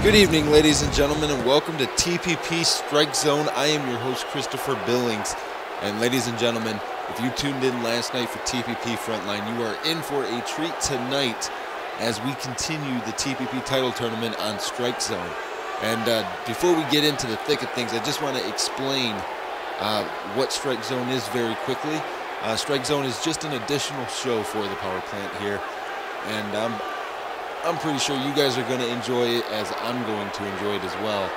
Good evening, ladies and gentlemen, and welcome to TPP Strikezone. I am your host, Christopher Billings. And ladies and gentlemen, if you tuned in last night for TPP Frontline, you are in for a treat tonight as we continue the TPP title tournament on Strikezone. And before we get into the thick of things, I just want to explain what Strikezone is very quickly. Strikezone is just an additional show for the power plant here. And I'm pretty sure you guys are going to enjoy it as I'm going to enjoy it as well.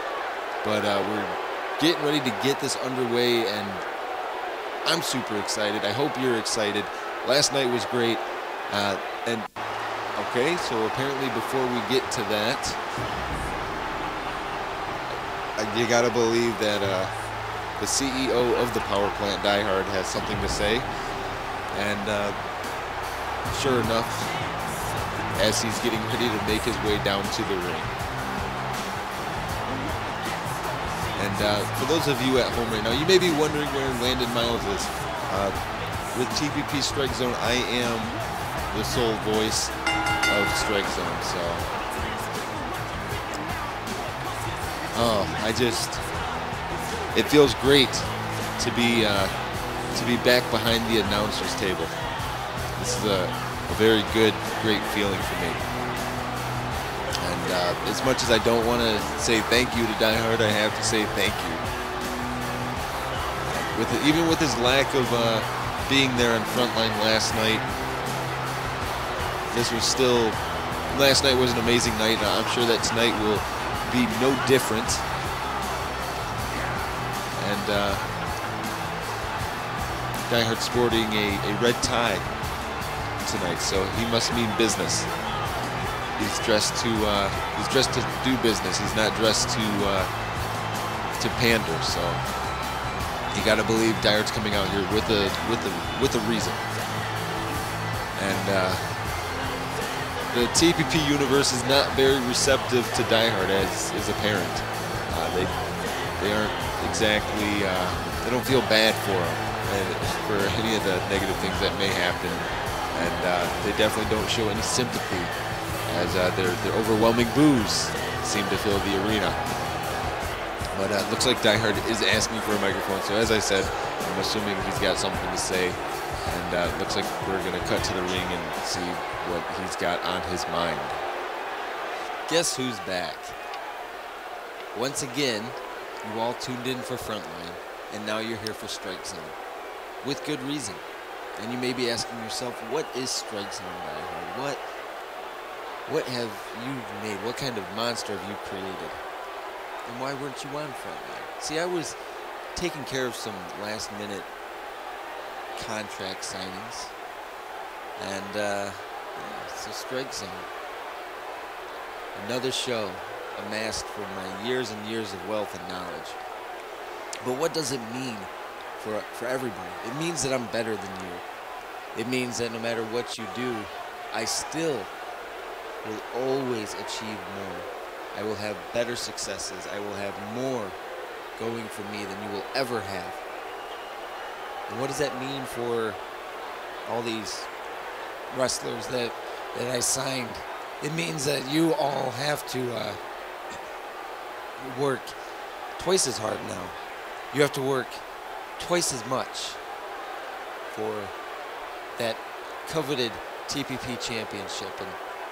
But we're getting ready to get this underway, and I'm super excited. I hope you're excited. Last night was great. Okay, so apparently before we get to that, you got to believe that the CEO of the power plant, Die Hard, has something to say. And sure enough, as he's getting ready to make his way down to the ring. And for those of you at home right now, you may be wondering where Landon Miles is. With TPP Strikezone, I am the sole voice of Strikezone. So, it feels great to be back behind the announcer's table. This is a very great feeling for me. And as much as I don't want to say thank you to Die Hard, I have to say thank you. Even with his lack of being there on Frontline last night, last night was an amazing night. I'm sure that tonight will be no different. And Die Hard sporting a red tie tonight, so he must mean business. He's dressed to do business. He's not dressed to pander. So you got to believe Die Hard's coming out here with a reason. And the TPP universe is not very receptive to Die Hard, as is apparent. They aren't exactly. They don't feel bad for him for any of the negative things that may happen. And they definitely don't show any sympathy, as their overwhelming boos seem to fill the arena. But it looks like Die Hard is asking for a microphone. So as I said, I'm assuming he's got something to say. And it looks like we're going to cut to the ring and see what he's got on his mind. Guess who's back? Once again, you all tuned in for Frontline, and now you're here for Strikezone. With good reason. And you may be asking yourself, what is Strikezone, Die Hard? What have you made? What kind of monster have you created? And why weren't you on Frontline? See, I was taking care of some last-minute contract signings. And, so Strikezone. Another show amassed from my years and years of wealth and knowledge. But what does it mean for everybody? It means that I'm better than you. It means that no matter what you do, I still will always achieve more. I will have better successes. I will have more going for me than you will ever have. And what does that mean for all these wrestlers that I signed? It means that you all have to work twice as hard now. You have to work twice as much for that coveted TPP championship. And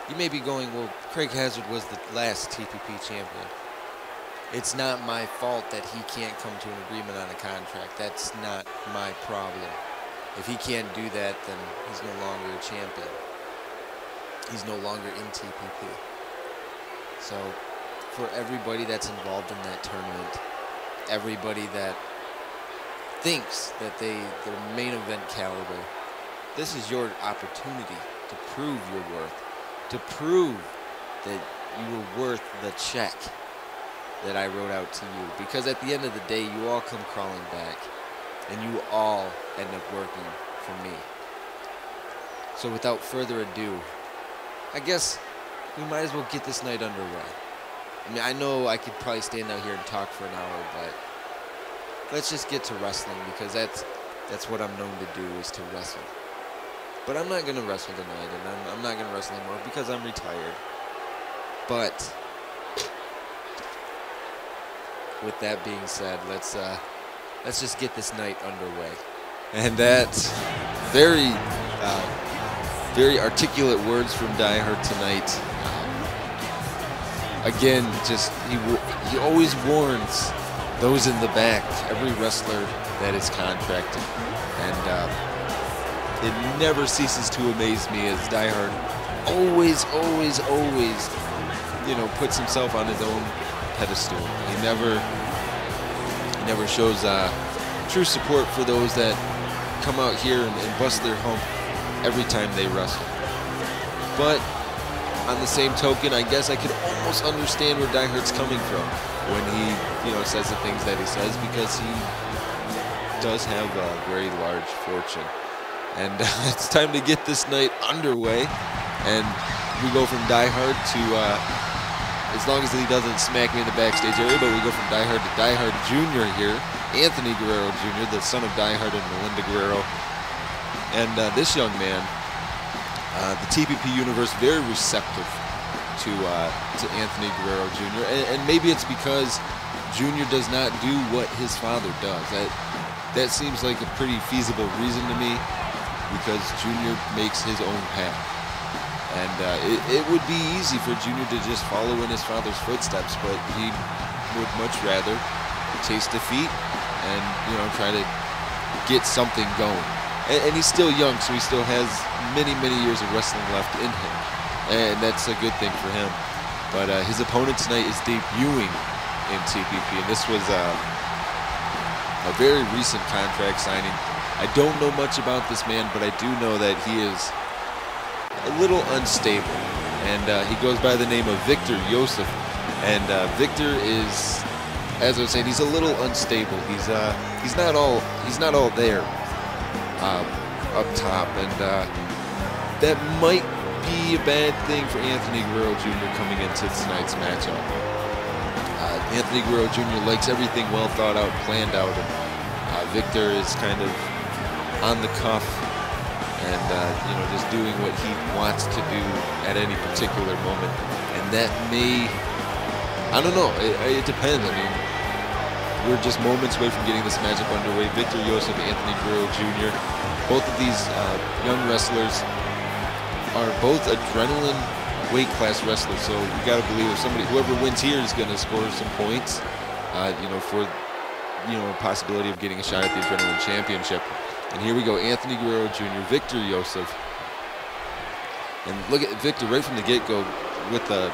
you may be going, well, Craig Hazard was the last TPP champion. It's not my fault that he can't come to an agreement on a contract. That's not my problem. If he can't do that, then he's no longer a champion. He's no longer in TPP. So for everybody that's involved in that tournament, everybody that thinks that they're main event caliber, this is your opportunity to prove your worth, to prove that you were worth the check that I wrote out to you. Because at the end of the day, you all come crawling back, and you all end up working for me. So without further ado, I guess we might as well get this night underway. I mean, I know I could probably stand out here and talk for an hour, but let's just get to wrestling, because that's what I'm known to do, is to wrestle. But I'm not going to wrestle tonight, and I'm not going to wrestle anymore because I'm retired. But with that being said, let's just get this night underway. And that's very very articulate words from Die Hard tonight. Again, just he always warns those in the back, every wrestler that is contracted, and it never ceases to amaze me as Die Hard always, you know, puts himself on his own pedestal. He never shows true support for those that come out here and bust their hump every time they wrestle. But on the same token, I guess I could almost understand where Die Hard's coming from when he, you know, says the things that he says, because he does have a very large fortune. And it's time to get this night underway, and we go from Die Hard to, as long as he doesn't smack me in the backstage area, but we go from Die Hard to Die Hard Jr. here, Anthony Guerrero Jr., the son of Die Hard and Melinda Guerrero. And this young man, the TPP universe, very receptive to Anthony Guerrero Jr. And maybe it's because Jr. does not do what his father does. That seems like a pretty feasible reason to me, because Jr. makes his own path. And it would be easy for Jr. to just follow in his father's footsteps, but he would much rather taste defeat and, you know, try to get something going. And he's still young, so he still has many years of wrestling left in him. And that's a good thing for him. But his opponent tonight is debuting in TPP, and this was a very recent contract signing. I don't know much about this man, but I do know that he is a little unstable. And he goes by the name of Victor Yosef. And Victor is, as I was saying, he's a little unstable. He's not all there up top, and that might be a bad thing for Anthony Guerrero Jr. coming into tonight's matchup. Anthony Guerrero Jr. likes everything well thought out, planned out, and Victor is kind of on the cuff and you know, just doing what he wants to do at any particular moment. And that may, I don't know, it depends. I mean, we're just moments away from getting this matchup underway. Victor Yosef, Anthony Guerrero Jr. Both of these young wrestlers are both adrenaline weight class wrestlers, so you got to believe if whoever wins here is going to score some points, you know, for, you know, a possibility of getting a shot at the Adrenaline Championship. And here we go, Anthony Guerrero Jr., Victor Yosef. And look at Victor right from the get-go with a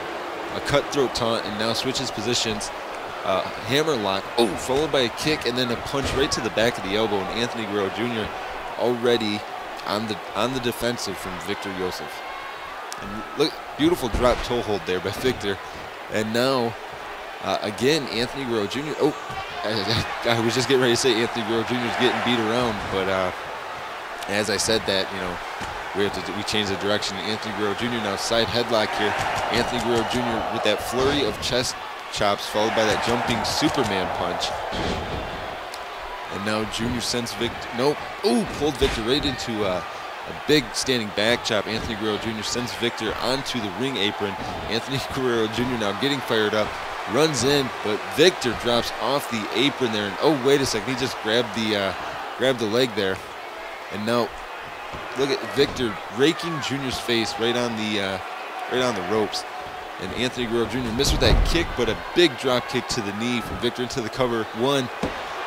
cutthroat taunt, and now switches positions. Hammer lock, followed by a kick and then a punch right to the back of the elbow, and Anthony Guerrero Jr. already on the defensive from Victor Yosef. And look, beautiful drop toe hold there by Victor. And now, again, Anthony Guerrero Jr. I was just getting ready to say Anthony Guerrero Jr. is getting beat around, but as I said that, you know, we changed the direction. Anthony Guerrero Jr. now side headlock here. Anthony Guerrero Jr. with that flurry of chest chops followed by that jumping Superman punch. And now Jr. sends Victor, pulled Victor right into a big standing back chop. Anthony Guerrero Jr. sends Victor onto the ring apron. Anthony Guerrero Jr. now getting fired up, runs in, but Victor drops off the apron there. And wait a second, he just grabbed the leg there. And now look at Victor raking Jr.'s face right on the ropes. And Anthony Guerrero Jr. missed with that kick, but a big drop kick to the knee from Victor into the cover. One,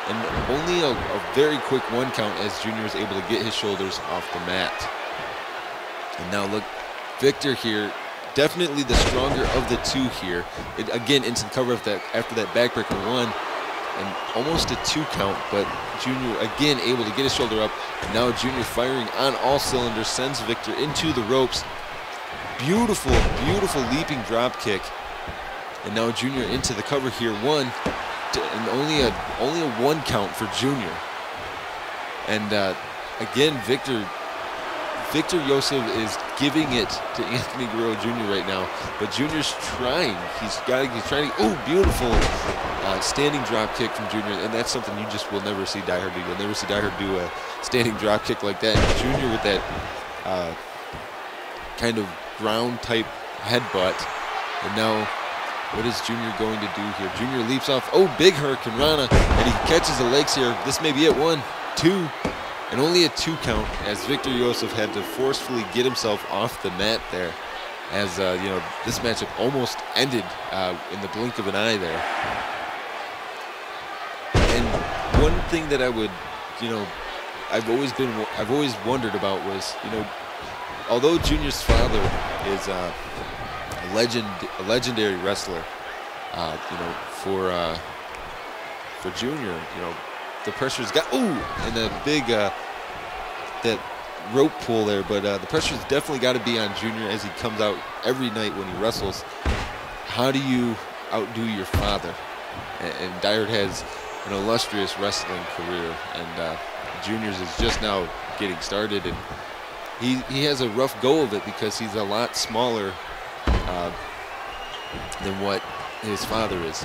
and only a very quick one count as Jr. is able to get his shoulders off the mat. And now look, Victor here, definitely the stronger of the two here. Again, into the cover of after that backbreaker one, and almost a 2 count, but Jr. again able to get his shoulder up. And now Jr. firing on all cylinders, sends Victor into the ropes. Beautiful, beautiful leaping drop kick. And now Jr. into the cover here, one, and only a 1 count for Jr. And again, Victor Yosef is giving it to Anthony Guerrero Jr. right now, but Jr.'s trying. He's trying to, beautiful standing drop kick from Jr. And that's something you just will never see Die Hard do. You'll never see Die Hard do a standing drop kick like that. And Jr. with that kind of ground type headbutt. And now What is Junior going to do here? Junior leaps off. Oh, big Hurricane Rana, and he catches the legs here. This may be it. 1, 2, and only a 2 count as Victor Yosef had to forcefully get himself off the mat there. As you know, this matchup almost ended in the blink of an eye there. And one thing that I would, you know, I've always wondered about was, you know, although Junior's father is a legendary wrestler, you know, for Junior, you know, the pressure's got, ooh, and a big that rope pull there, but the pressure's definitely got to be on Junior as he comes out every night when he wrestles. How do you outdo your father? And Dyer has an illustrious wrestling career, and Junior's is just now getting started, and he has a rough go of it because he's a lot smaller than what his father is.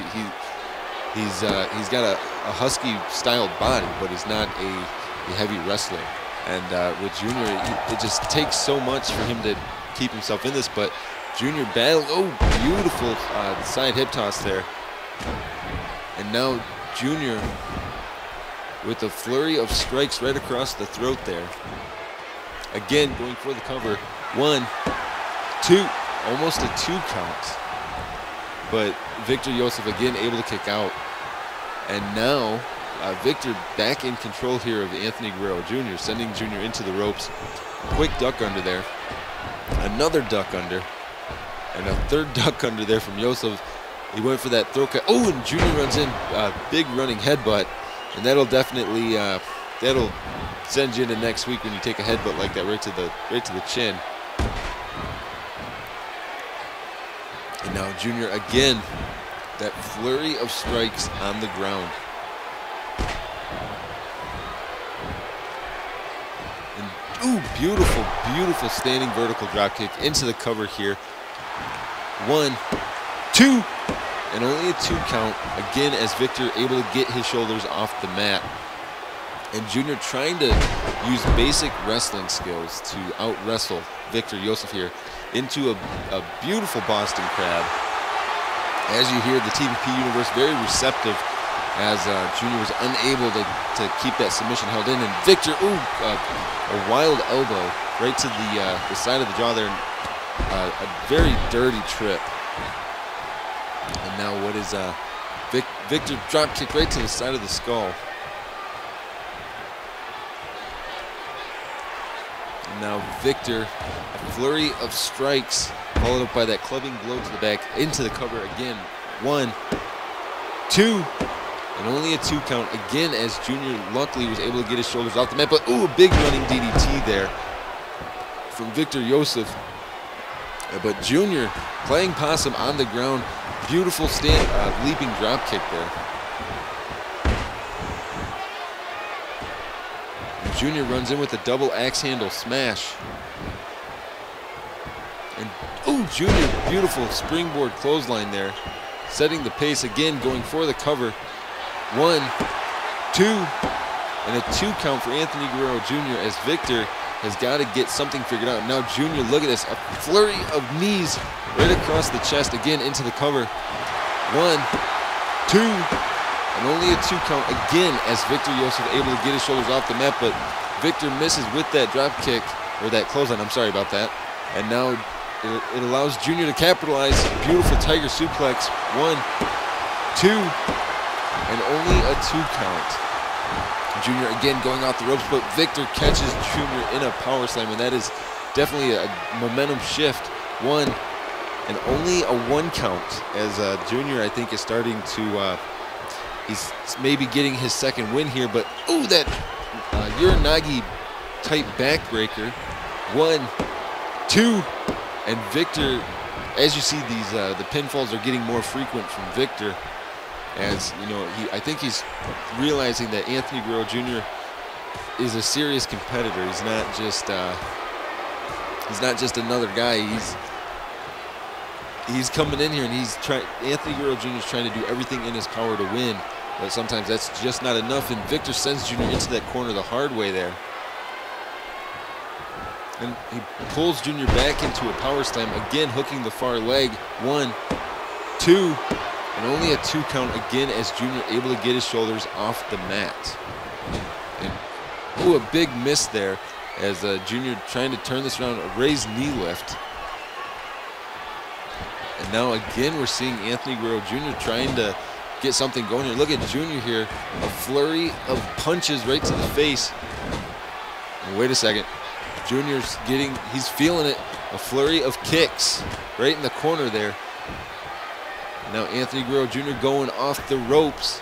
He's got a husky styled body, but he's not a heavy wrestler. And with Junior, it just takes so much for him to keep himself in this. But Junior battling, oh, beautiful side hip toss there. And now Junior with a flurry of strikes right across the throat there. Again, going for the cover. 1, 2, almost a 2 count. But Victor Yosef again able to kick out. And now Victor back in control here of Anthony Guerrero Jr., sending Junior into the ropes. Quick duck under there. Another duck under. And a third duck under there from Yosef. He went for that throat cut. Oh, and Junior runs in. Big running headbutt. And that'll definitely that'll send you into next week when you take a headbutt like that right to the chin. And now Junior again, that flurry of strikes on the ground. And ooh, beautiful, beautiful standing vertical drop kick into the cover here. 1, 2, and only a 2 count again as Victor able to get his shoulders off the mat. And Junior trying to use basic wrestling skills to out-wrestle Victor Yosef here into a beautiful Boston Crab. As you hear, the TPP universe very receptive as Junior was unable to keep that submission held in. And Victor, ooh, a wild elbow right to the side of the jaw there. A very dirty trip. And now what is Victor drop kick right to the side of the skull. And now Victor, a flurry of strikes, followed up by that clubbing blow to the back, into the cover again. 1, 2, and only a 2 count again as Junior luckily was able to get his shoulders off the mat. But ooh, a big running DDT there from Victor Yosef. But Junior playing possum on the ground. Beautiful leaping drop kick there. Junior runs in with a double axe handle smash. And ooh, Junior, beautiful springboard clothesline there. Setting the pace again, going for the cover. 1, 2, and a 2 count for Anthony Guerrero Jr. as Victor has got to get something figured out. Now Junior, look at this, a flurry of knees right across the chest, again into the cover. 1, 2, and only a 2 count again as Victor Yosef able to get his shoulders off the mat, but Victor misses with that drop kick, or that clothesline, I'm sorry about that. And now it allows Junior to capitalize. Beautiful tiger suplex. 1, 2, and only a 2 count. Junior again going off the ropes, but Victor catches Junior in a power slam, and that is definitely a momentum shift. 1, and only a 1 count as Junior, I think, is starting to, he's maybe getting his second win here, but ooh, that Uranagi type backbreaker. 1, 2, and Victor, as you see, these the pinfalls are getting more frequent from Victor. As you know, I think he's realizing that Anthony Guerrero Jr. is a serious competitor. He's not just another guy. He's coming in here and Anthony Guerrero Jr. is trying to do everything in his power to win, but sometimes that's just not enough. And Victor sends Jr. into that corner the hard way there. And he pulls Junior back into a power slam, again hooking the far leg. 1, 2, and only a 2 count again as Junior able to get his shoulders off the mat. And, ooh, a big miss there as Junior trying to turn this around, a raised knee lift. And now again we're seeing Anthony Guerrero Jr. trying to get something going here. Look at Junior here, a flurry of punches right to the face. And wait a second, Junior's he's feeling it. A flurry of kicks right in the corner there. Now Anthony Guerrero Jr. going off the ropes.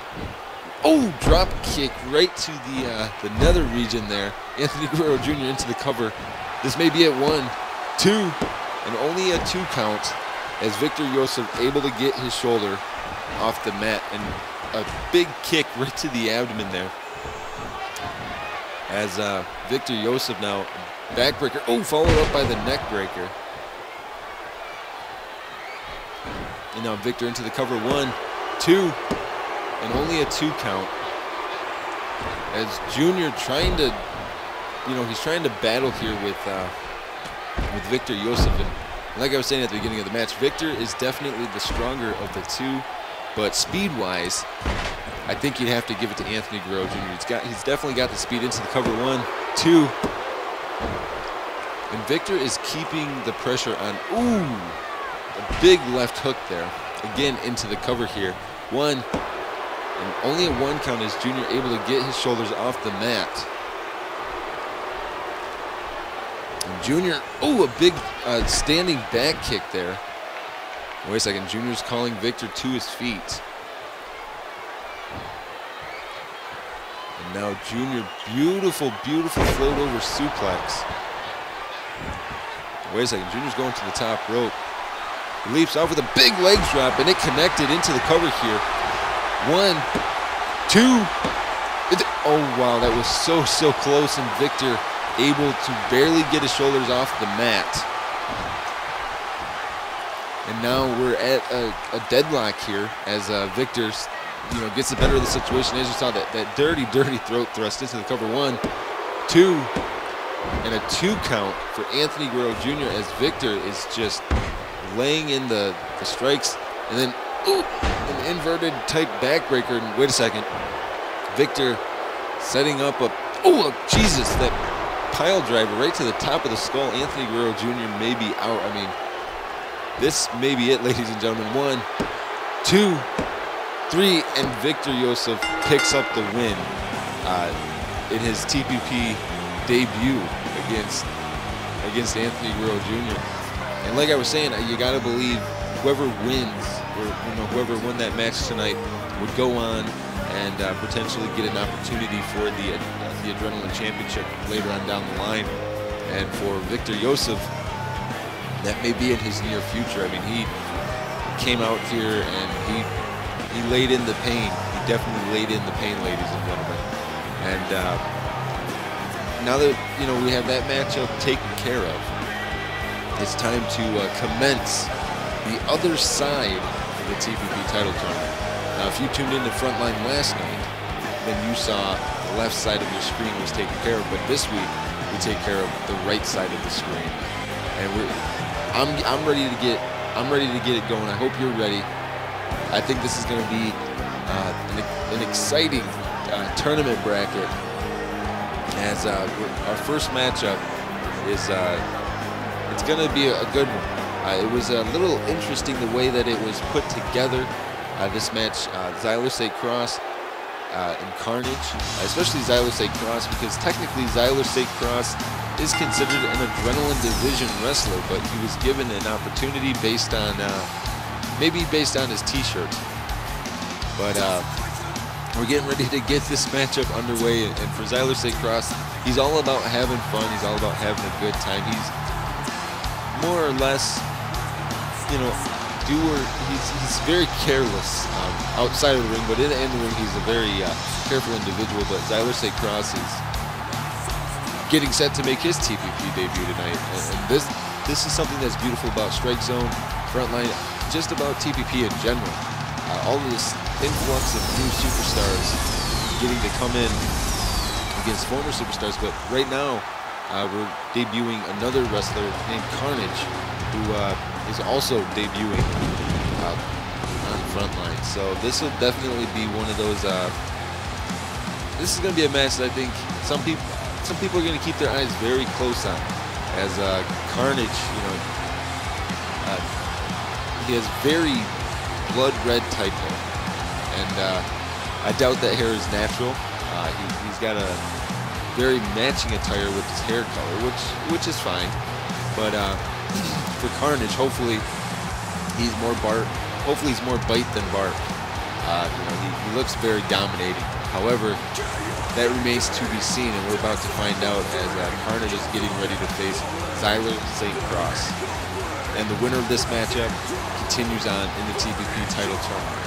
Oh, drop kick right to the nether region there. Anthony Guerrero Jr. into the cover. This may be at 1, 2, and only a 2 count as Victor Yosef able to get his shoulder off the mat, and a big kick right to the abdomen there. As Victor Yosef now, backbreaker, oh, followed up by the neck breaker. And now Victor into the cover, 1, 2, and only a 2 count. As Junior trying to, he's trying to battle here with Victor Yosef. And like I was saying at the beginning of the match, Victor is definitely the stronger of the 2, but speed-wise, I think you'd have to give it to Anthony Guerrero Jr. He's definitely got the speed into the cover, 1, 2. And Victor is keeping the pressure on, ooh, a big left hook there. Again, into the cover here, 1. And only a 1 count is Junior able to get his shoulders off the mat. And Junior, ooh, a big standing back kick there. Wait a second, Junior's calling Victor to his feet. And now Junior, beautiful, beautiful float over suplex. Wait a second, Junior's going to the top rope. He leaps off with a big leg drop, and it connected into the cover here. 1, 2. Oh, wow, that was so close, and Victor able to barely get his shoulders off the mat. And now we're at a deadlock here as Victor, gets the better of the situation. As you saw, that dirty throat thrust into the cover, 1, 2, and a 2 count for Anthony Guerrero Jr. as Victor is just laying in the strikes, and then ooh, an inverted type backbreaker. And wait a second, Victor setting up Jesus, that pile driver right to the top of the skull. Anthony Guerrero Jr. may be out. I mean, this may be it, ladies and gentlemen. 1, 2, 3, and Victor Yosef picks up the win in his TPP debut against Anthony Guerrero Jr. And like I was saying, you got to believe whoever wins, or whoever won that match tonight, would go on and potentially get an opportunity for the Adrenaline Championship later on down the line. And for Victor Yosef, that may be in his near future. I mean, he came out here and he laid in the pain. He definitely laid in the pain, ladies and gentlemen. And now that we have that matchup taken care of, it's time to commence the other side of the TPP title tournament. Now, if you tuned in to Frontline last night, then you saw the left side of your screen was taken care of. But this week, we take care of the right side of the screen, and I'm ready to get it going. I hope you're ready. I think this is going to be an exciting tournament bracket. As our first matchup is, it's going to be a good one. It was a little interesting the way that it was put together. This match, Xyler State Cross and Carnage, especially Xyler State Cross, because technically Xyler State Cross is considered an Adrenaline Division wrestler, but he was given an opportunity based on maybe based on his T-shirt. But we're getting ready to get this matchup underway, and for Xyler State Cross, he's all about having fun. He's all about having a good time. He's more or less, he's very careless outside of the ring, but in the ring he's a very careful individual. But Xyler State Cross is getting set to make his TPP debut tonight, and this is something that's beautiful about Strikezone, Frontline, just about TPP in general. All of this influx of new superstars getting to come in against former superstars, but right now we're debuting another wrestler named Carnage, who is also debuting front line. So this will definitely be one of those. This is going to be a match that I think some people are going to keep their eyes very close on, as Carnage, he has very blood red type hair, and I doubt that hair is natural. He's got a very matching attire with his hair color, which is fine. But for Carnage, hopefully he's more bite than bark. He looks very dominating. However, that remains to be seen, and we're about to find out as Carnage is getting ready to face Zyler St. Cross. And the winner of this matchup continues on in the TPP title tournament.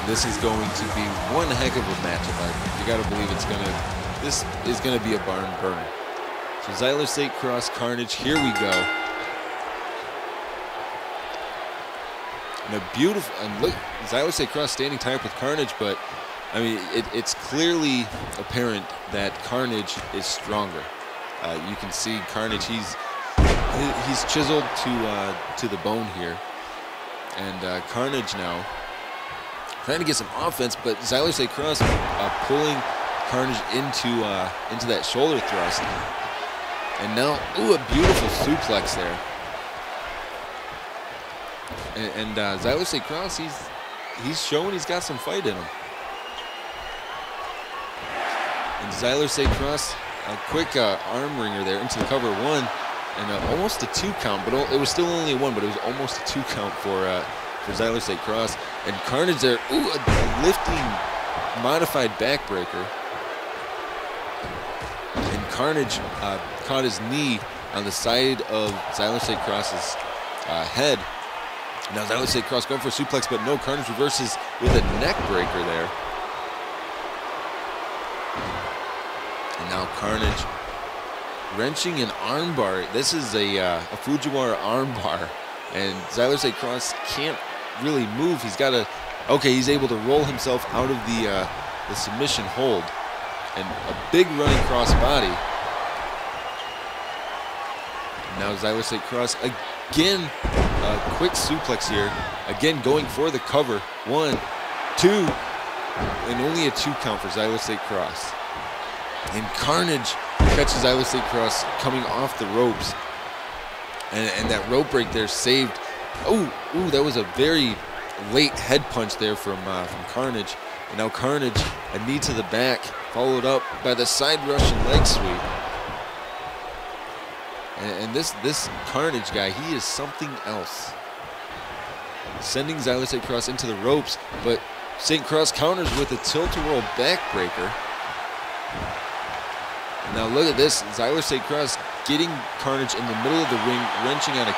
This is going to be one heck of a matchup. You got to believe this is gonna be a barn burner. So Zyler St. Cross, Carnage, here we go. And a beautiful, and look, Zyler St. Cross standing tied up with Carnage, but I mean, it's clearly apparent that Carnage is stronger. You can see Carnage, he's chiseled to the bone here, and Carnage now trying to get some offense, but Zyler St. Cross pulling Carnage into that shoulder thrust, and now, ooh, a beautiful suplex there. And Zyler St. Cross, he's showing he's got some fight in him. And Zyler St. Cross, a quick arm wringer there into the cover one, and almost a 2 count, but it was still only a 1, but it was almost a 2 count for Zyler St. Cross. And Carnage there, ooh, a lifting modified backbreaker. And Carnage caught his knee on the side of Zyler St. Cross's head. Now Zyler St. Cross going for a suplex, but no, Carnage reverses with a neck breaker there. And now Carnage wrenching an armbar. This is a Fujiwara armbar, and Zyler St. Cross can't really move. He's got to, okay, he's able to roll himself out of the submission hold, and a big running cross body. Now Zyler St. Cross again, a quick suplex here, again going for the cover. 1, 2, and only a 2 count for Zyler St. Cross. And Carnage catches Zyler St. Cross coming off the ropes, and that rope break there saved. Oh, ooh, that was a very late head punch there from Carnage. And now Carnage, a knee to the back, followed up by the side Russian leg sweep. And this Carnage guy, he is something else. Sending Zyler St. Cross into the ropes, but St. Cross counters with a tilt-a-whirl backbreaker. Now look at this, Zyler St. Cross getting Carnage in the middle of the ring, wrenching on a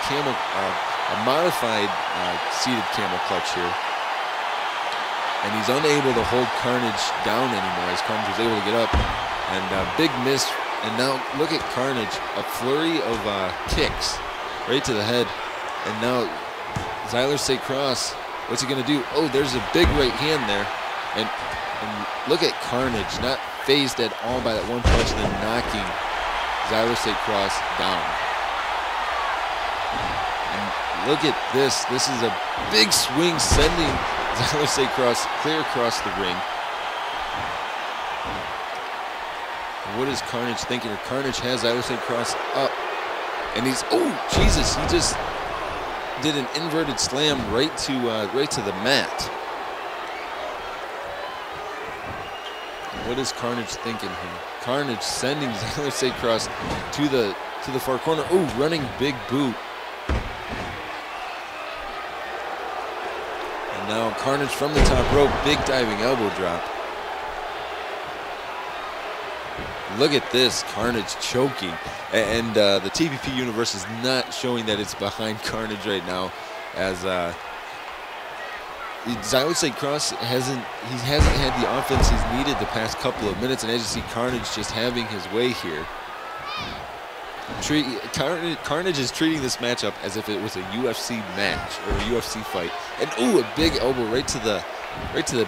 modified seated camel clutch here. And he's unable to hold Carnage down anymore as Carnage was able to get up. And big miss. And now look at Carnage, a flurry of kicks right to the head. And now Zyler St. Cross, what's he gonna do? Oh, there's a big right hand there. And look at Carnage, not phased at all by that one punch, and then knocking Zyler St. Cross down. And look at this. This is a big swing, sending Zyler St. Cross clear across the ring. What is Carnage thinking? Carnage has Zyler St. Cross up, and he's, oh Jesus, he just did an inverted slam right to the mat. What is Carnage thinking here? Carnage sending Zyler St. Cross to the far corner. Oh, running big boot. And now Carnage from the top rope, big diving elbow drop. Look at this, Carnage choking. And the TPP universe is not showing that it's behind Carnage right now, as Zyler St. Cross hasn't had the offense he's needed the past couple of minutes, and as you see, Carnage just having his way here. Carnage is treating this matchup as if it was a UFC match or a UFC fight. And ooh, a big elbow right to the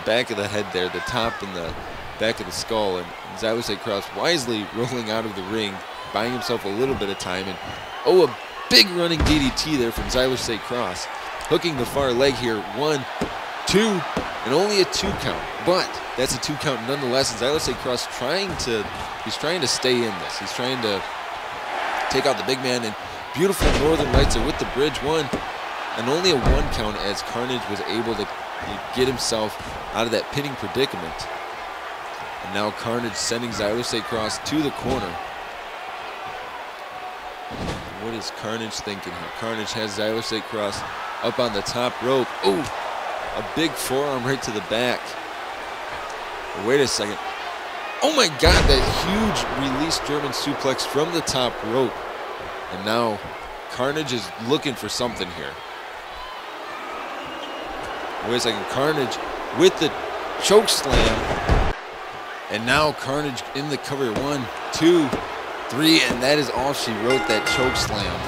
back of the head there, the top and the back of the skull. And Zyler St. Cross wisely rolling out of the ring, buying himself a little bit of time. And oh, a big running DDT there from Zyler St. Cross. hooking the far leg here. 1, 2, and only a 2 count. But that's a 2 count nonetheless. And Xyler St. Cross he's trying to stay in this. He's trying to take out the big man, and beautiful Northern Lights are with the bridge. 1, and only a 1 count as Carnage was able to get himself out of that pinning predicament. And now Carnage sending Xyler St. Cross to the corner. What is Carnage thinking here? Carnage has Xyler St. Cross up on the top rope. Oh, a big forearm right to the back. Wait a second. Oh my God, that huge release German suplex from the top rope. And now Carnage is looking for something here. Wait a second, Carnage with the choke slam. And now Carnage in the cover. 1, 2, 3, and that is all she wrote. That choke slam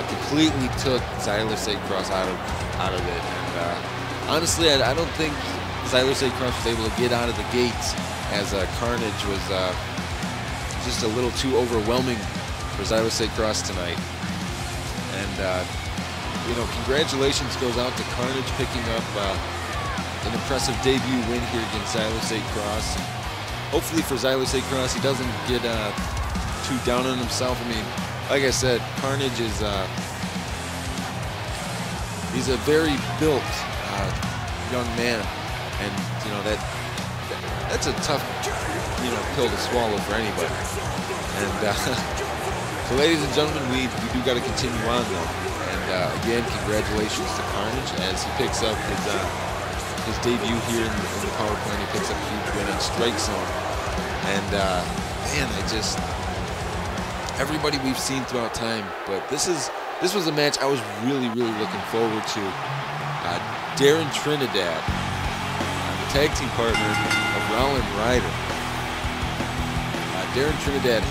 completely took Xyler St. Cross out of it. And honestly, I don't think Xyler St. Cross was able to get out of the gates, as Carnage was just a little too overwhelming for Xyler St. Cross tonight. And you know, congratulations goes out to Carnage picking up an impressive debut win here against Xyler St. Cross. Hopefully for Xyler St. Cross, he doesn't get too down on himself. I mean, like I said, Carnage is he's a very built young man, and you know that's a tough pill to swallow for anybody. And so, ladies and gentlemen, we do got to continue on though. And again, congratulations to Carnage as he picks up his debut here in the power plant. He picks up a huge win in Strikezone. And man, everybody we've seen throughout time, but this was a match I was really looking forward to. Darren Trinidad, the tag team partner of Rollin Ryder. Darren Trinidad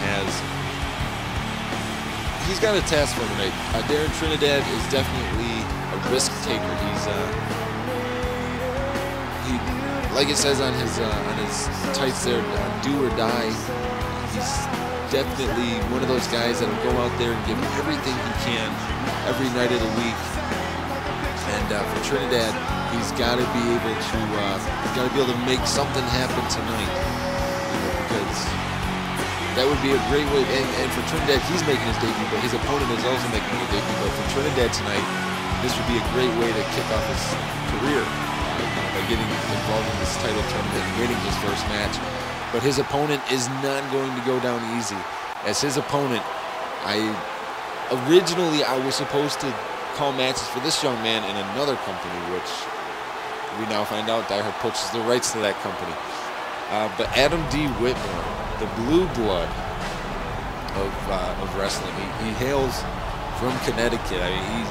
he's got a task for tonight. Darren Trinidad is definitely a risk taker. Like it says on his tights there, do or die. He's definitely one of those guys that'll go out there and give everything he can every night of the week. And for Trinidad, he's got to be able to make something happen tonight, because that would be a great way. And for Trinidad, he's making his debut, but his opponent is also making a debut. But for Trinidad tonight, this would be a great way to kick off his career by getting involved in this title tournament and winning his first match. But his opponent is not going to go down easy. As his opponent, originally I was supposed to call matches for this young man in another company, which we now find out Die Hard purchased the rights to that company. But Adam D. Whitmore, the blue blood of wrestling. He hails from Connecticut. I mean, he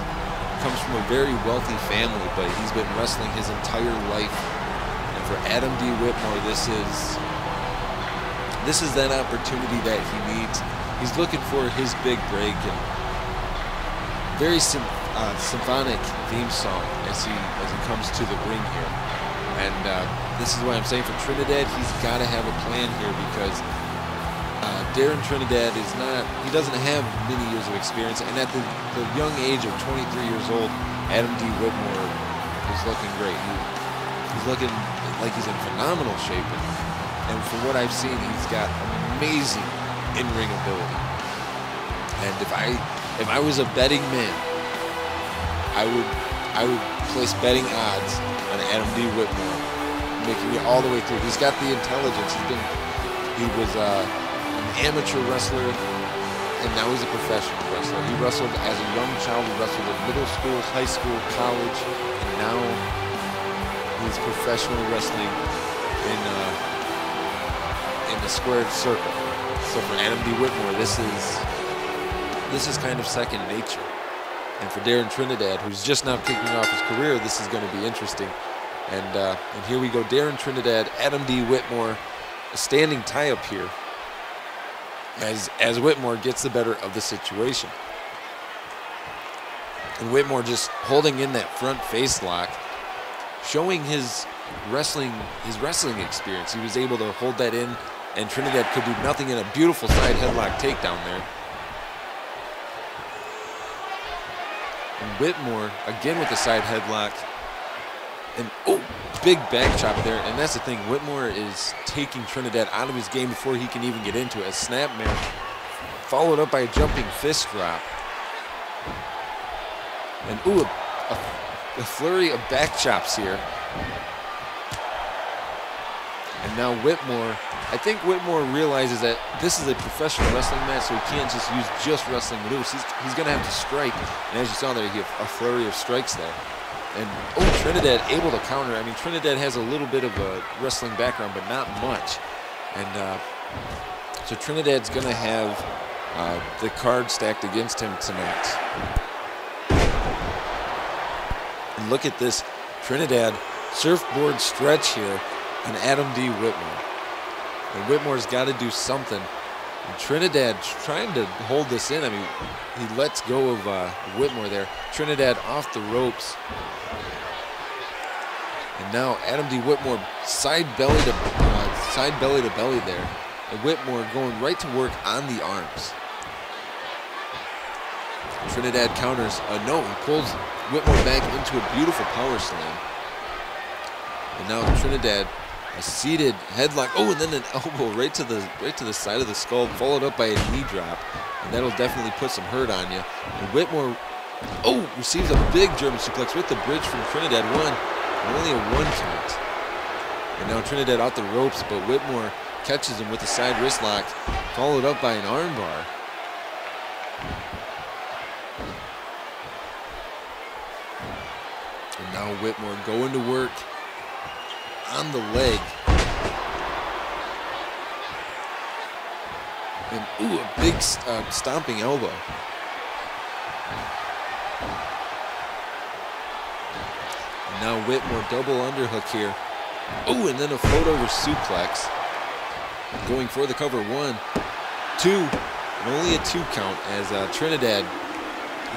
comes from a very wealthy family, but he's been wrestling his entire life. And for Adam D. Whitmore, this is that opportunity that he needs. He's looking for his big break, and very symphonic theme song as he comes to the ring here. And this is what I'm saying, for Trinidad, he's got to have a plan here, because Darren Trinidad he doesn't have many years of experience, and at the young age of 23 years old, Adam D. Whitmore is looking great. He's looking like he's in phenomenal shape, and from what I've seen, he's got amazing in-ring ability. And if I was a betting man, I would place betting odds on Adam D. Whitmore making it all the way through. He's got the intelligence. He was an amateur wrestler, and now he's a professional wrestler. He wrestled as a young child. He wrestled in middle school, high school, college, and now he's professional wrestling in the squared circle. So for Adam D. Whitmore, this is kind of second nature. And for Darren Trinidad, who's just now kicking off his career, this is going to be interesting. And here we go, Darren Trinidad, Adam D. Whitmore, a standing tie-up here as Whitmore gets the better of the situation. And Whitmore just holding in that front face lock, showing his wrestling experience. He was able to hold that in, and Trinidad could do nothing in a beautiful side headlock takedown there. And Whitmore again with the side headlock. And oh, big back chop there. And that's the thing, Whitmore is taking Trinidad out of his game before he can even get into it. A snapmare followed up by a jumping fist drop. And ooh, a flurry of back chops here. And now Whitmore, I think Whitmore realizes that this is a professional wrestling match, so he can't just use just wrestling maneuvers. He's going to have to strike. And as you saw there, he had a flurry of strikes there. And oh, Trinidad able to counter. I mean, Trinidad has a little bit of a wrestling background, but not much. And so Trinidad's going to have the card stacked against him tonight. And look at this, Trinidad surfboard stretch here on Adam D. Whitmore. And Whitmore's got to do something. And Trinidad trying to hold this in. I mean, he lets go of Whitmore there. Trinidad off the ropes. And now Adam D. Whitmore side belly to belly there. And Whitmore going right to work on the arms. Trinidad counters. No, he pulls Whitmore back into a beautiful power slam. And now Trinidad, a seated headlock. Oh, and then an elbow right to the side of the skull, followed up by a knee drop. And that'll definitely put some hurt on you. And Whitmore, oh, receives a big German suplex with the bridge from Trinidad. Only a 1 count. And now Trinidad out the ropes, but Whitmore catches him with a side wrist lock, followed up by an armbar. And now Whitmore going to work on the leg. And ooh, a big stomping elbow. And now Whitmore double underhook here. Oh, and then a float over suplex. Going for the cover, 1, 2, and only a 2 count as Trinidad,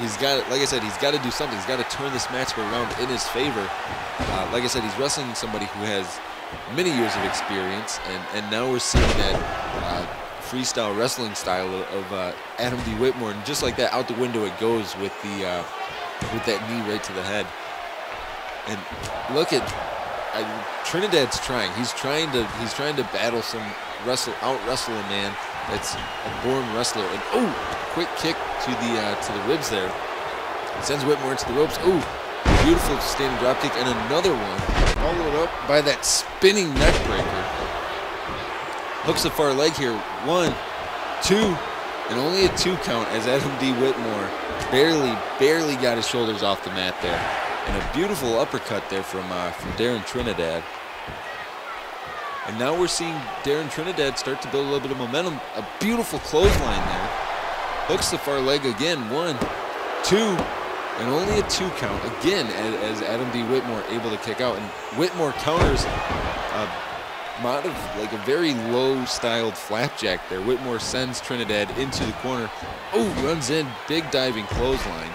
he's got, like I said, he's got to do something. He's got to turn this matchup around in his favor. Like I said, he's wrestling somebody who has many years of experience, and now we're seeing that freestyle wrestling style of Adam D. Whitmore, and just like that, out the window it goes with that knee right to the head. And look at Trinidad's trying. He's trying to battle some out wrestle a man that's a born wrestler. And oh, quick kick to the ribs there. Sends Whitmore into the ropes. Oh, beautiful standing drop kick, and another one followed up by that spinning neck breaker. Hooks the far leg here. 1, 2, and only a 2 count as Adam D. Whitmore barely got his shoulders off the mat there. And a beautiful uppercut there from Darren Trinidad. And now we're seeing Darren Trinidad start to build a little bit of momentum. A beautiful clothesline there. Hooks the far leg again. 1, 2, and only a 2 count again as Adam D. Whitmore able to kick out. And Whitmore counters like a very low-styled flapjack there. Whitmore sends Trinidad into the corner. Oh, runs in, big diving clothesline.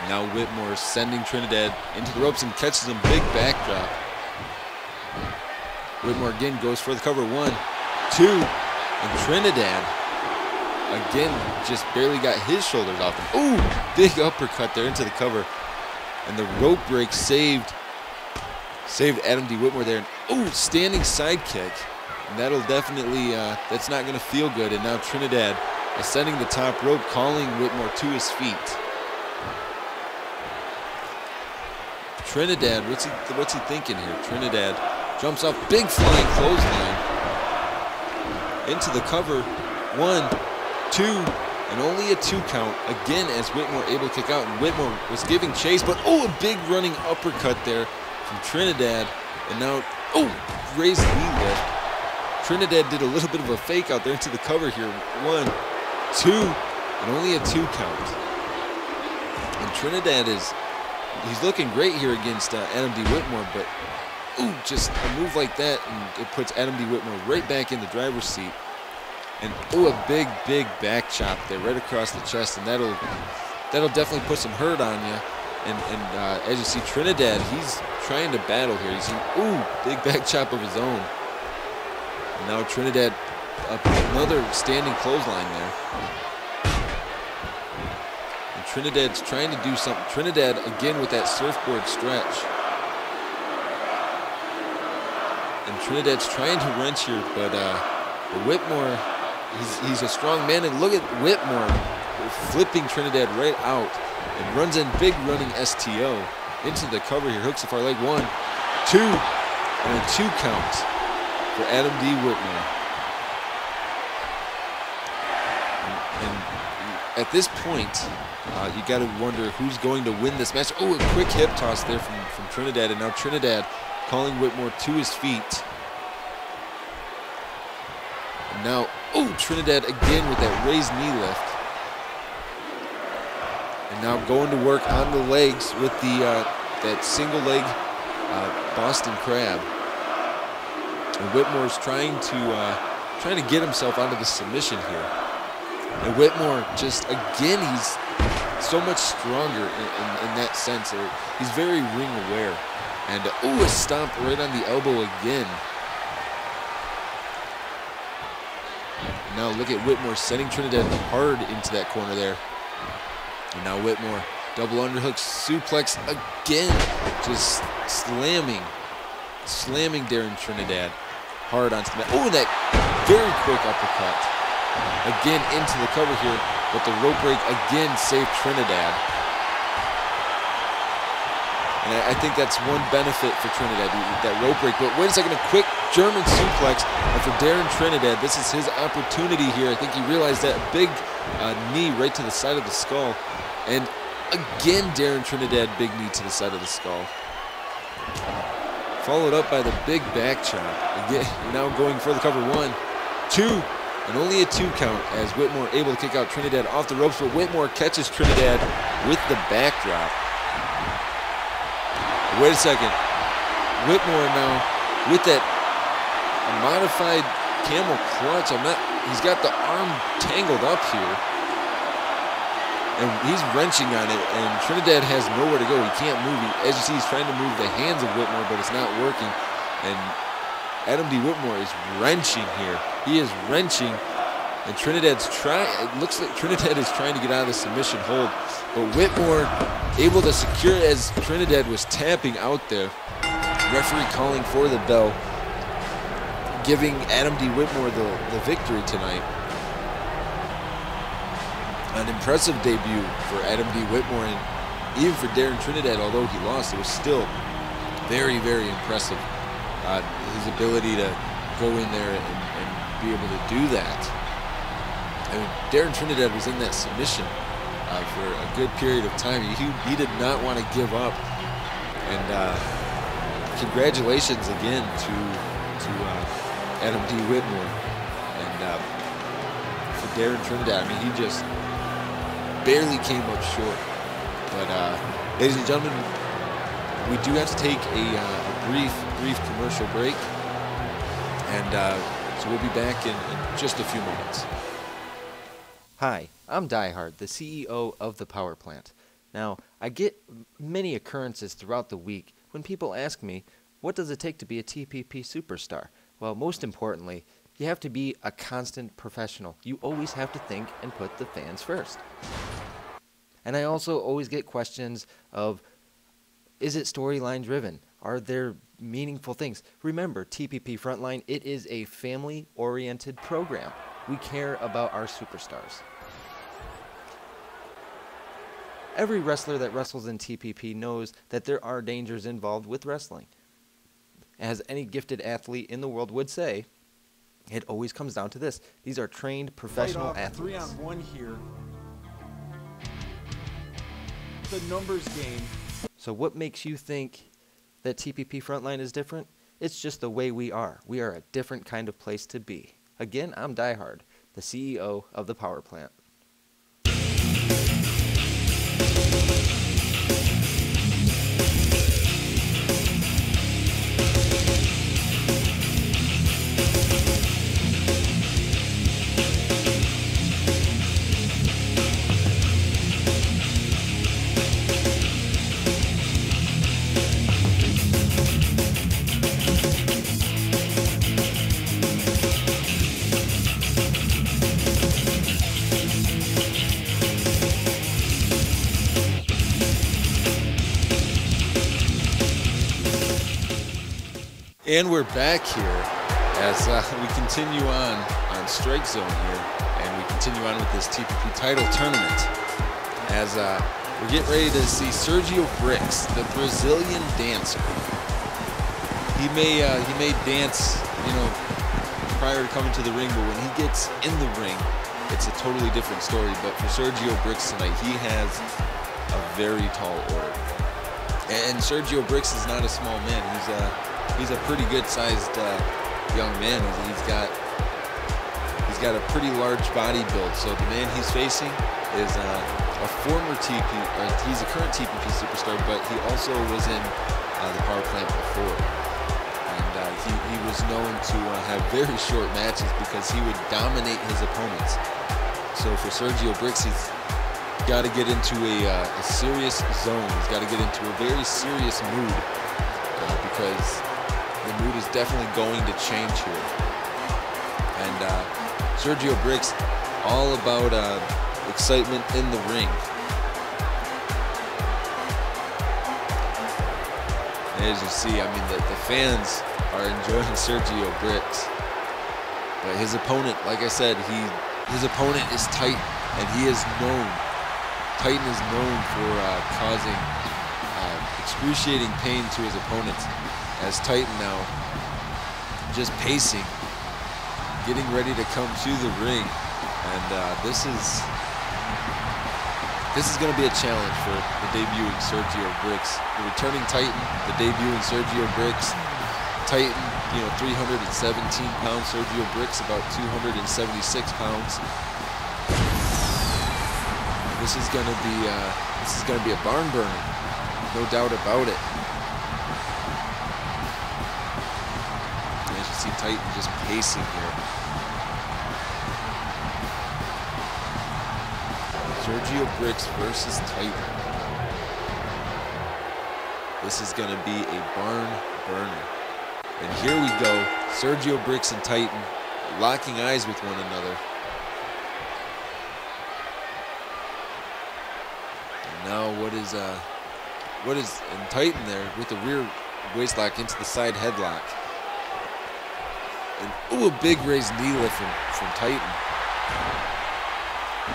Now Whitmore sending Trinidad into the ropes and catches him, big backdrop. Whitmore again goes for the cover. 1, 2, and Trinidad again just barely got his shoulders off him. Ooh, big uppercut there into the cover. And the rope break saved Adam D. Whitmore there. Ooh, standing side kick. And that'll definitely, that's not gonna feel good. And now Trinidad ascending the top rope, calling Whitmore to his feet. Trinidad, what's he thinking here? Trinidad jumps off, big flying clothesline into the cover. 1, 2, and only a 2 count again as Whitmore able to kick out. And Whitmore was giving chase, but oh, a big running uppercut there from Trinidad. And now, oh, raised knee lift. Trinidad did a little bit of a fake out there into the cover here. 1, 2, and only a 2 count. And Trinidad he's looking great here against Adam D. Whitmore, but ooh, just a move like that, and it puts Adam D. Whitmore right back in the driver's seat. And ooh, a big back chop there right across the chest, and that'll definitely put some hurt on you. And as you see, Trinidad, he's trying to battle here. He's ooh, big back chop of his own. And now Trinidad, another standing clothesline there. Trinidad's trying to do something. Trinidad again with that surfboard stretch. And Trinidad's trying to wrench here, but Whitmore, he's a strong man. And look at Whitmore flipping Trinidad right out and runs in big running STO into the cover here. Hooks the far leg. 1, 2, and a 2 count for Adam D. Whitmore. And at this point, you got to wonder who's going to win this match. Oh, a quick hip toss there from Trinidad, and now Trinidad calling Whitmore to his feet. And now, oh, Trinidad again with that raised knee lift. And now going to work on the legs with the that single leg Boston Crab. And Whitmore's trying to get himself out of the submission here. And Whitmore just, again, he's so much stronger in that sense. He's very ring aware. And, ooh, a stomp right on the elbow again. And now look at Whitmore sending Trinidad hard into that corner there. And now Whitmore, double underhook suplex again. Just slamming Darren Trinidad hard onto the mat. Oh, that very quick uppercut. Again into the cover here, but the rope break again saved Trinidad. And I think that's one benefit for Trinidad, that rope break. But wait a second, a quick German suplex. And for Darren Trinidad, this is his opportunity here. I think he realized that big knee right to the side of the skull. And again, Darren Trinidad, big knee to the side of the skull. Followed up by the big back chop. Again, now going for the cover. 1, 2. And only a 2 count as Whitmore able to kick out Trinidad off the ropes, but Whitmore catches Trinidad with the backdrop. Wait a second. Whitmore now with that modified camel clutch. He's got the arm tangled up here. And he's wrenching on it, and Trinidad has nowhere to go. He can't move. As you see, he's trying to move the hands of Whitmore, but it's not working. And Adam D. Whitmore is wrenching here. He is wrenching, and Trinidad's trying. It looks like Trinidad is trying to get out of the submission hold, but Whitmore able to secure it as Trinidad was tapping out there. Referee calling for the bell, giving Adam D. Whitmore the victory tonight. An impressive debut for Adam D. Whitmore, and even for Darren Trinidad, although he lost, it was still very, very impressive. His ability to go in there and be able to do that. I mean, Darren Trinidad was in that submission for a good period of time. He did not want to give up. And congratulations again to Adam D. Whitmore. And for Darren Trinidad, I mean, he just barely came up short. But ladies and gentlemen, we do have to take a brief commercial break, and so we'll be back in just a few moments. Hi, I'm Diehard, the CEO of the Power Plant. Now, I get many occurrences throughout the week when people ask me, what does it take to be a TPP superstar? Well, most importantly, you have to be a constant professional. You always have to think and put the fans first. And I also always get questions of, is it storyline driven? Are there meaningful things? Remember, TPP Frontline, it is a family-oriented program. We care about our superstars. Every wrestler that wrestles in TPP knows that there are dangers involved with wrestling. As any gifted athlete in the world would say, it always comes down to this. These are trained professional athletes. 3-on-1 here. The numbers game. So what makes you think that TPP Frontline is different? It's just the way we are. We are a different kind of place to be. Again, I'm Diehard, the CEO of the Power Plant. And we're back here as we continue on Strikezone here, and we continue on with this TPP title tournament. As we're getting ready to see Sergio Bricks, the Brazilian dancer. He may dance, you know, prior to coming to the ring, but when he gets in the ring, it's a totally different story. But for Sergio Bricks tonight, he has a very tall order. And Sergio Bricks is not a small man. He's a pretty good-sized young man. He's got a pretty large body build. So the man he's facing is a former he's a current TPP superstar, but he also was in the power plant before. And he was known to have very short matches because he would dominate his opponents. So for Sergio Bricks, he's got to get into a serious zone. He's got to get into a very serious mood because the mood is definitely going to change here. And Sergio Bricks, all about excitement in the ring. As you see, I mean, the fans are enjoying Sergio Bricks. But his opponent, like I said, his opponent is Titan, and he is known. Titan is known for causing excruciating pain to his opponents. As Titan now just pacing, getting ready to come to the ring, and this is going to be a challenge for the debuting Sergio Bricks. The returning Titan, the debuting Sergio Bricks. Titan, you know, 317 pounds. Sergio Bricks about 276 pounds. This is going to be a barn burner, no doubt about it. As you see, Titan just pacing here. Sergio Bricks versus Titan. This is going to be a barn burner. And here we go, Sergio Bricks and Titan locking eyes with one another. And now and Titan there with the rear waist lock into the side headlock. And ooh, a big raised knee lift from Titan.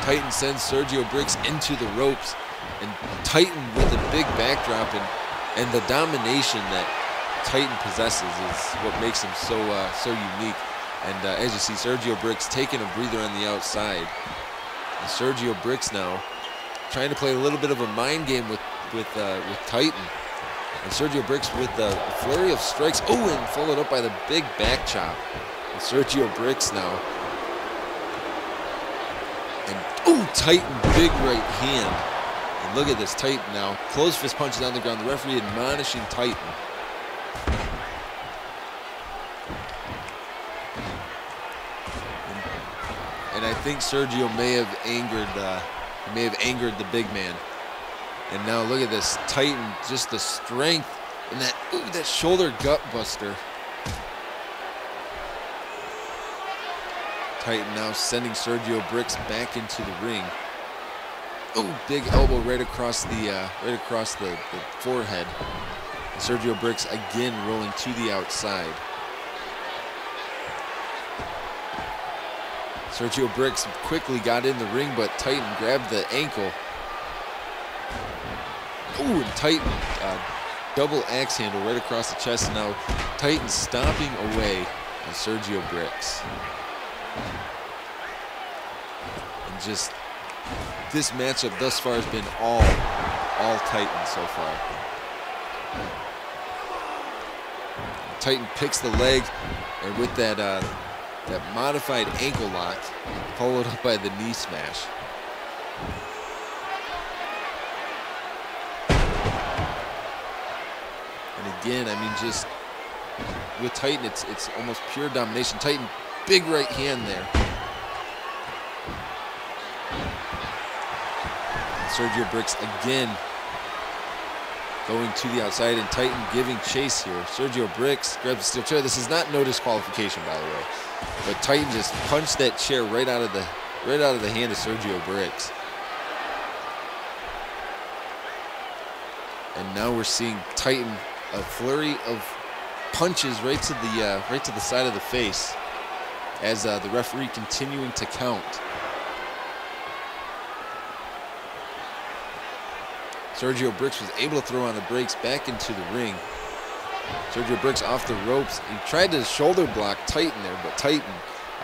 Titan sends Sergio Bricks into the ropes, and Titan with a big backdrop and the domination that Titan possesses is what makes him so unique. And as you see, Sergio Bricks taking a breather on the outside. And Sergio Bricks now trying to play a little bit of a mind game with Titan. And Sergio Bricks with a flurry of strikes. Oh, and followed up by the big back chop. And Sergio Bricks now. And oh, Titan, big right hand. And look at this, Titan now. Closed fist punches on the ground. The referee admonishing Titan. And I think Sergio may have angered the big man. And now look at this, Titan, just the strength and that shoulder gut buster. Titan now sending Sergio Bricks back into the ring. Oh, big elbow right across the forehead. And Sergio Bricks again rolling to the outside. Sergio Bricks quickly got in the ring, but Titan grabbed the ankle. Ooh, and Titan, double axe handle right across the chest. And now Titan stomping away on Sergio Bricks. And just, this matchup thus far has been all Titan so far. Titan picks the leg, and with that modified ankle lock, followed up by the knee smash. And again, I mean, just with Titan, it's almost pure domination. Titan, big right hand there. And Sergio Bricks again going to the outside, and Titan giving chase here. Sergio Bricks grabs the steel chair. This is not no disqualification, by the way. But Titan just punched that chair right out of the hand of Sergio Bricks. And now we're seeing Titan, a flurry of punches right to the side of the face as the referee continuing to count. Sergio Bricks was able to throw on the brakes back into the ring. Sergio Bricks off the ropes. He tried to shoulder block Titan there, but Titan,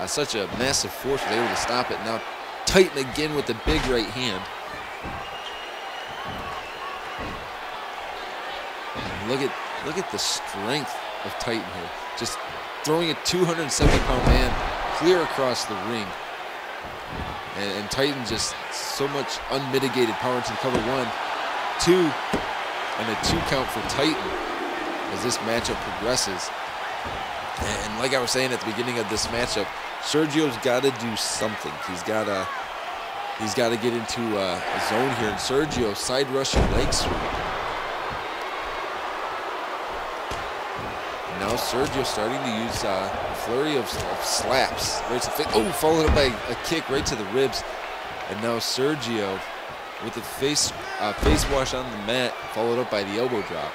such a massive force, was able to stop it. Now Titan again with the big right hand. And look at the strength of Titan here. Just throwing a 270-pound man clear across the ring. And Titan just so much unmitigated power into the cover. 1, 2, and a 2 count for Titan as this matchup progresses. And like I was saying at the beginning of this matchup, Sergio's got to do something. He's got to get into a zone here. And Sergio side rushing leg sweep. And now Sergio starting to use a flurry of slaps. Right to the face. Oh, followed up by a kick right to the ribs. And now Sergio with the face wash on the mat, followed up by the elbow drop.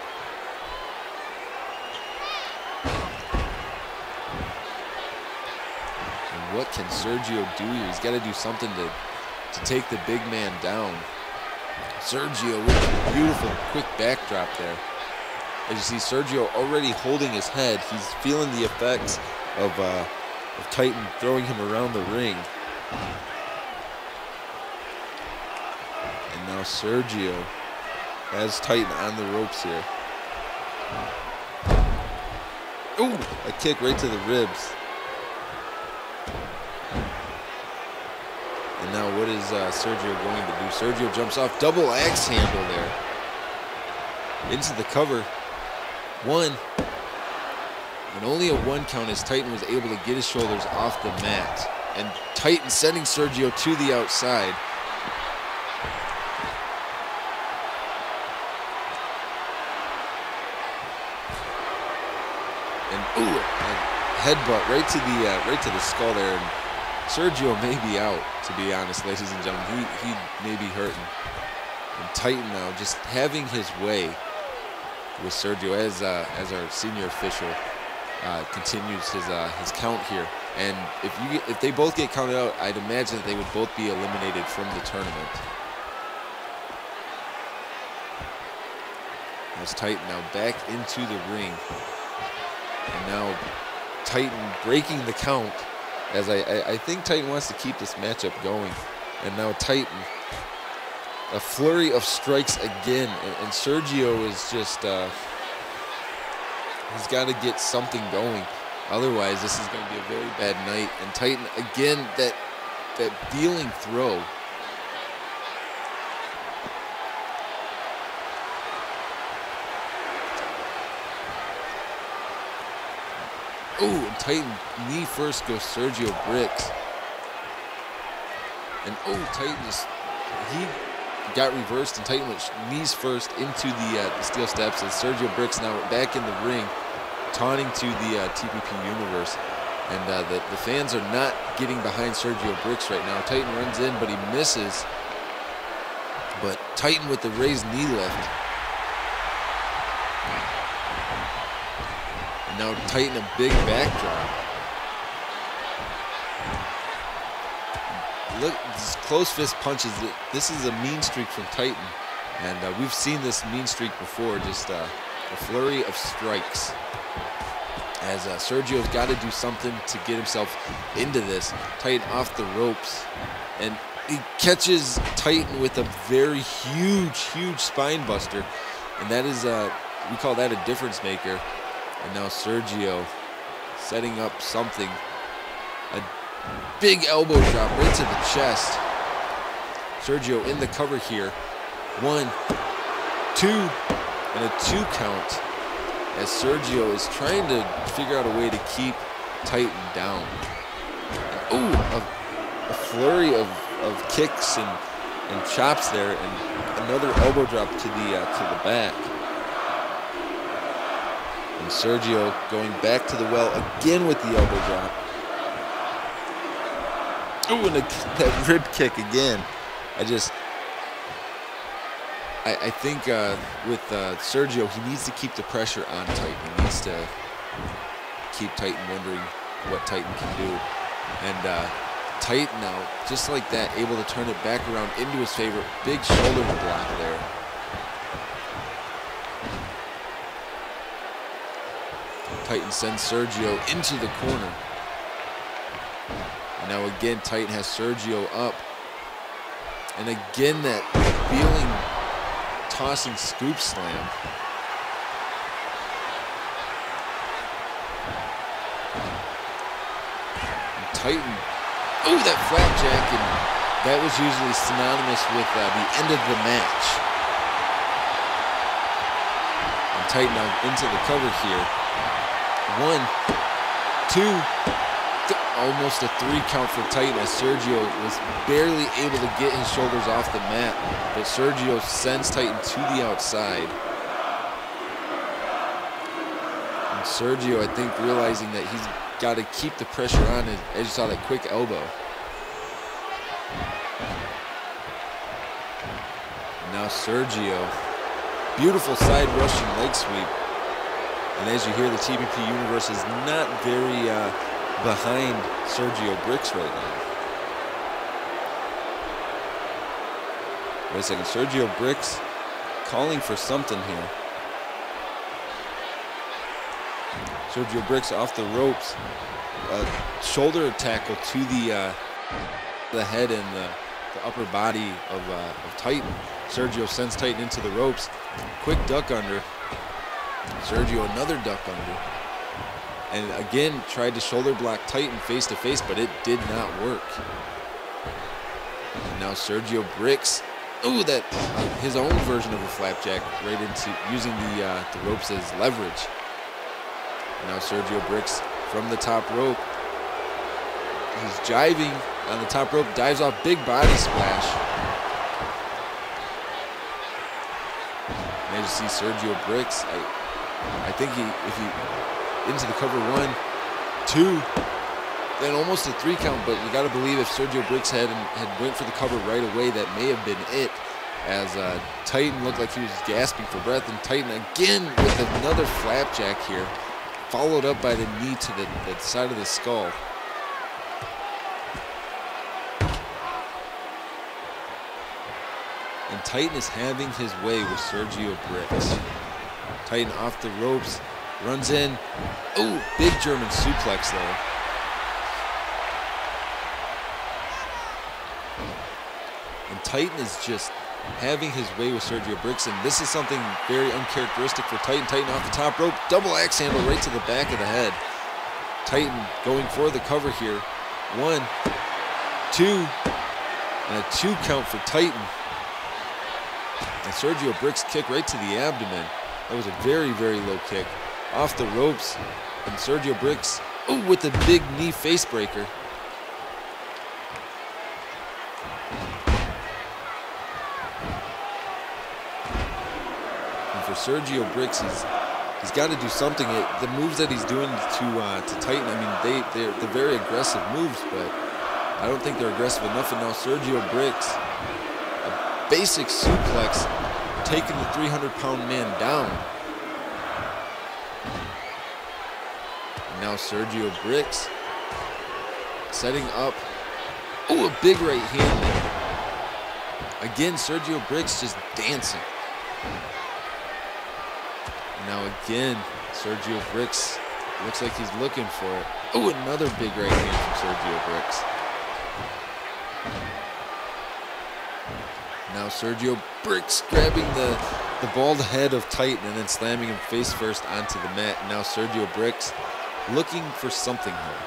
And what can Sergio do here? He's got to do something to take the big man down. Sergio with a beautiful quick backdrop there. As you see Sergio already holding his head, he's feeling the effects of Titan throwing him around the ring. And now Sergio has Titan on the ropes here. Ooh, a kick right to the ribs. And now what is Sergio going to do? Sergio jumps off, double axe handle there. Into the cover. 1. And only a 1 count as Titan was able to get his shoulders off the mat. And Titan sending Sergio to the outside. And ooh, a headbutt right to the skull there. And Sergio may be out, to be honest, ladies and gentlemen. He may be hurting. And Titan now just having his way with Sergio as our senior official continues his count here. And if they both get counted out, I'd imagine that they would both be eliminated from the tournament. As Titan now back into the ring. And now Titan breaking the count, as I think Titan wants to keep this matchup going. And now Titan, a flurry of strikes again, and Sergio is just, he's got to get something going. Otherwise, this is going to be a very bad night. And Titan, again, that dealing throw. Oh, and Titan knee first goes Sergio Bricks. And oh, Titan just, he got reversed and Titan went knees first into the steel steps as Sergio Bricks now back in the ring, taunting to the TPP universe. And the fans are not getting behind Sergio Bricks right now. Titan runs in, but he misses. But Titan with the raised knee lift. And now Titan a big backdrop. Look, these close fist punches. This is a mean streak from Titan. And we've seen this mean streak before, just a flurry of strikes. As Sergio's got to do something to get himself into this. Titan off the ropes. And he catches Titan with a very huge spine buster. And that is, we call that a difference maker. And now Sergio setting up something. A big elbow drop right to the chest. Sergio in the cover here. 1, 2, and a 2 count. As Sergio is trying to figure out a way to keep Titan down. And, ooh, a flurry of kicks and chops there, and another elbow drop to the back. And Sergio going back to the well again with the elbow drop. Ooh, and that rib kick again. I think with Sergio, he needs to keep the pressure on Titan. He keep Titan wondering what Titan can do. And Titan now, just like that, able to turn it back around into his favor. Big shoulder block there. Titan sends Sergio into the corner. And now again, Titan has Sergio up. And again, that feeling tossing scoop slam. And Titan, oh, that flapjack, and that was usually synonymous with the end of the match. And Titan now into the cover here. 1, 2, almost a 3 count for Titan as Sergio was barely able to get his shoulders off the mat, but Sergio sends Titan to the outside. And Sergio, I think, realizing that he's got to keep the pressure on, as you saw that quick elbow. And now Sergio, beautiful side rushing leg sweep. And as you hear, the TPP universe is not very behind Sergio Bricks right now. Wait a second, Sergio Bricks calling for something here. Sergio Bricks off the ropes. Shoulder tackle to the head and the upper body of Titan. Sergio sends Titan into the ropes. Quick duck under. Sergio another duck under. And again, tried to shoulder block Titan face to face, but it did not work. And now Sergio Bricks, ooh, that his own version of a flapjack right into using the ropes as leverage. And now Sergio Bricks from the top rope. He's jiving on the top rope, dives off, big body splash. And as you see Sergio Bricks, I think if he into the cover 1, 2, then almost a 3 count, but you got to believe if Sergio Bricks had went for the cover right away, that may have been it, as Titan looked like he was gasping for breath, and Titan again with another flapjack here, followed up by the knee to the side of the skull. And Titan is having his way with Sergio Bricks. Titan off the ropes, runs in. Oh, big German suplex there. And Titan is just having his way with Sergio Bricks, and this is something very uncharacteristic for Titan. Titan off the top rope, double axe handle right to the back of the head. Titan going for the cover here. 1, 2, and a 2 count for Titan. And Sergio Bricks kick right to the abdomen. That was a very, very low kick. Off the ropes, and Sergio Bricks, ooh, with the big knee face breaker. And for Sergio Bricks, he's got to do something. The moves that he's doing to Titan, I mean, they're very aggressive moves, but I don't think they're aggressive enough. And now Sergio Bricks, a basic suplex, taking the 300-pound man down. And now Sergio Bricks setting up. Oh, a big right hand. Again, Sergio Bricks just dancing. And now again, Sergio Bricks looks like he's looking for it. Oh, another big right hand from Sergio Bricks. Now Sergio Bricks grabbing the bald head of Titan and then slamming him face first onto the mat. Now Sergio Bricks looking for something here.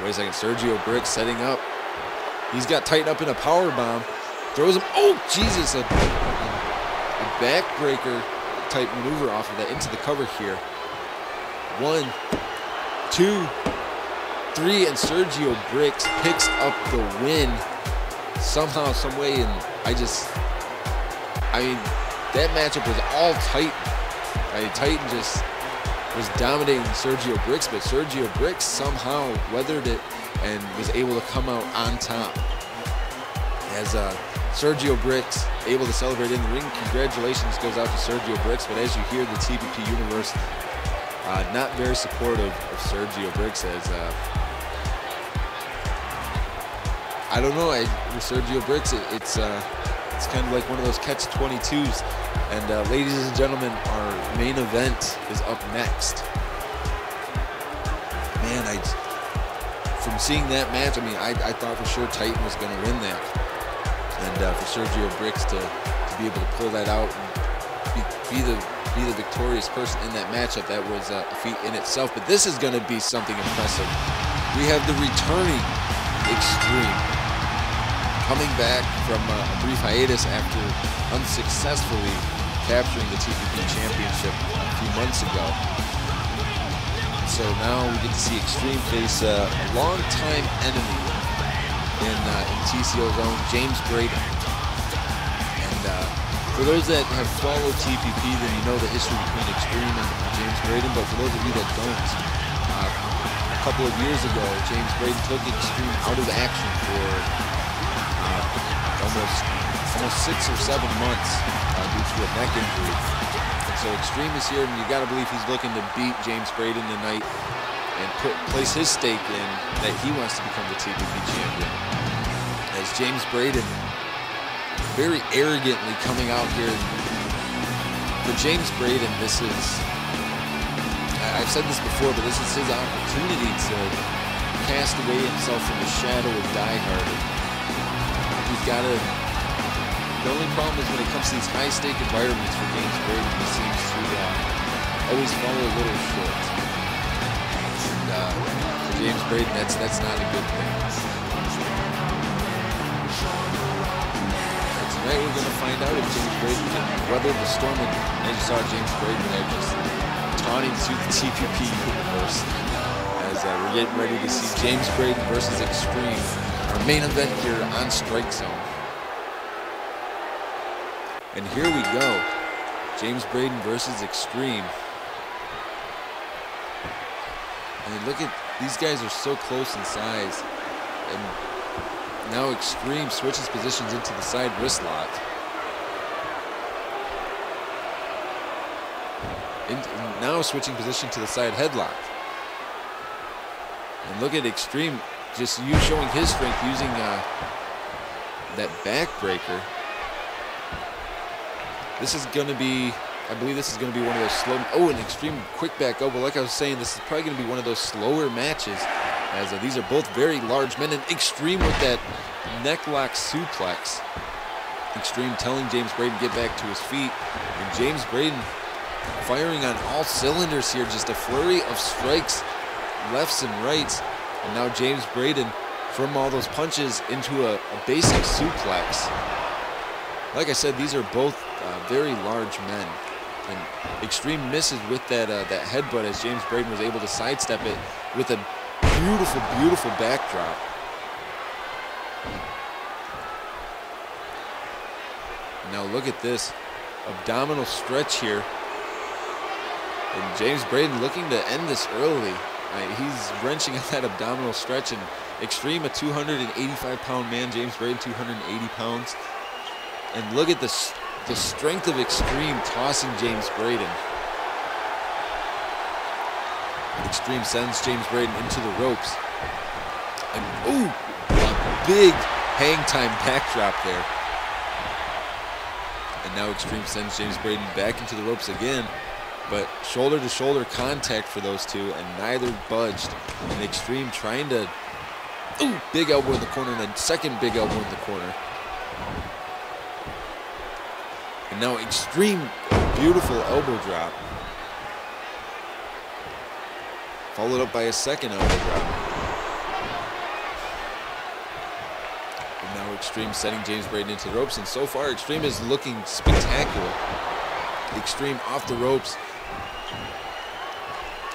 Wait a second, Sergio Bricks setting up. He's got Titan up in a power bomb. Throws him, oh Jesus, a backbreaker type maneuver off of that into the cover here. 1, 2, 3, and Sergio Bricks picks up the win somehow, some way, and I mean, that matchup was all Titan. I mean, Titan just was dominating Sergio Bricks, but Sergio Bricks somehow weathered it and was able to come out on top. As Sergio Bricks able to celebrate in the ring. Congratulations goes out to Sergio Bricks, but as you hear, the TPP universe not very supportive of Sergio Bricks, as I don't know, with Sergio Bricks, it's kind of like one of those catch-22s. And ladies and gentlemen, our main event is up next. Man, from seeing that match, I mean, I thought for sure Titan was going to win that. And for Sergio Bricks to be able to pull that out and be the victorious person in that matchup, that was a feat in itself. But this is going to be something impressive. We have the returning Extreme coming back from a brief hiatus after unsuccessfully capturing the TPP Championship a few months ago. So now we get to see Extreme face a longtime enemy in TCO Zone, James Braden. And for those that have followed TPP, then you know the history between Extreme and James Braden. But for those of you that don't, a couple of years ago, James Braden took Extreme out of action for almost 6 or 7 months due to a neck injury. And so Extreme is here, and you got to believe he's looking to beat James Braden tonight and place his stake in that he wants to become the TPP champion. As James Braden very arrogantly coming out here. For James Braden, this is, I've said this before, but this is his opportunity to cast away himself from the shadow of Die Hard. He's got to, the only problem is when it comes to these high-stake environments for James Braden, he seems to always fall a little short. And for James Braden, that's not a good thing. Tonight we're going to find out if James Braden can weather the storm. And as you saw, James Braden there just taunting through the TPP universe as we're getting ready to see James Braden versus Extreme, our main event here on Strikezone. And here we go, James Braden versus Extreme. And look at, these guys are so close in size. And now Extreme switches positions into the side wrist lock. And now switching position to the side headlock. And look at Extreme just showing his strength using that backbreaker. This is going to be, I believe this is going to be one of those slow, oh, an Extreme quick back elbow. Like I was saying, this is probably going to be one of those slower matches, as these are both very large men. And Extreme with that neck lock suplex. Extreme telling James Braden to get back to his feet. And James Braden firing on all cylinders here. Just a flurry of strikes, lefts and rights. And now James Braden, from all those punches, into a basic suplex. Like I said, these are both very large men. And Extreme misses with that headbutt, as James Braden was able to sidestep it with a beautiful, beautiful backdrop. Now look at this abdominal stretch here. And James Braden looking to end this early. He's wrenching at that abdominal stretch. And Extreme, a 285-pound man. James Braden, 280 pounds. And look at the strength of Extreme tossing James Braden. Extreme sends James Braden into the ropes. And ooh, a big hang time backdrop there. And now Extreme sends James Braden back into the ropes again. But shoulder to shoulder contact for those two, and neither budged. And Extreme trying to, ooh, big elbow in the corner, and a second big elbow in the corner. And now Extreme, beautiful elbow drop. Followed up by a second elbow drop. And now Extreme setting James Braden into the ropes. And so far, Extreme is looking spectacular. Extreme off the ropes.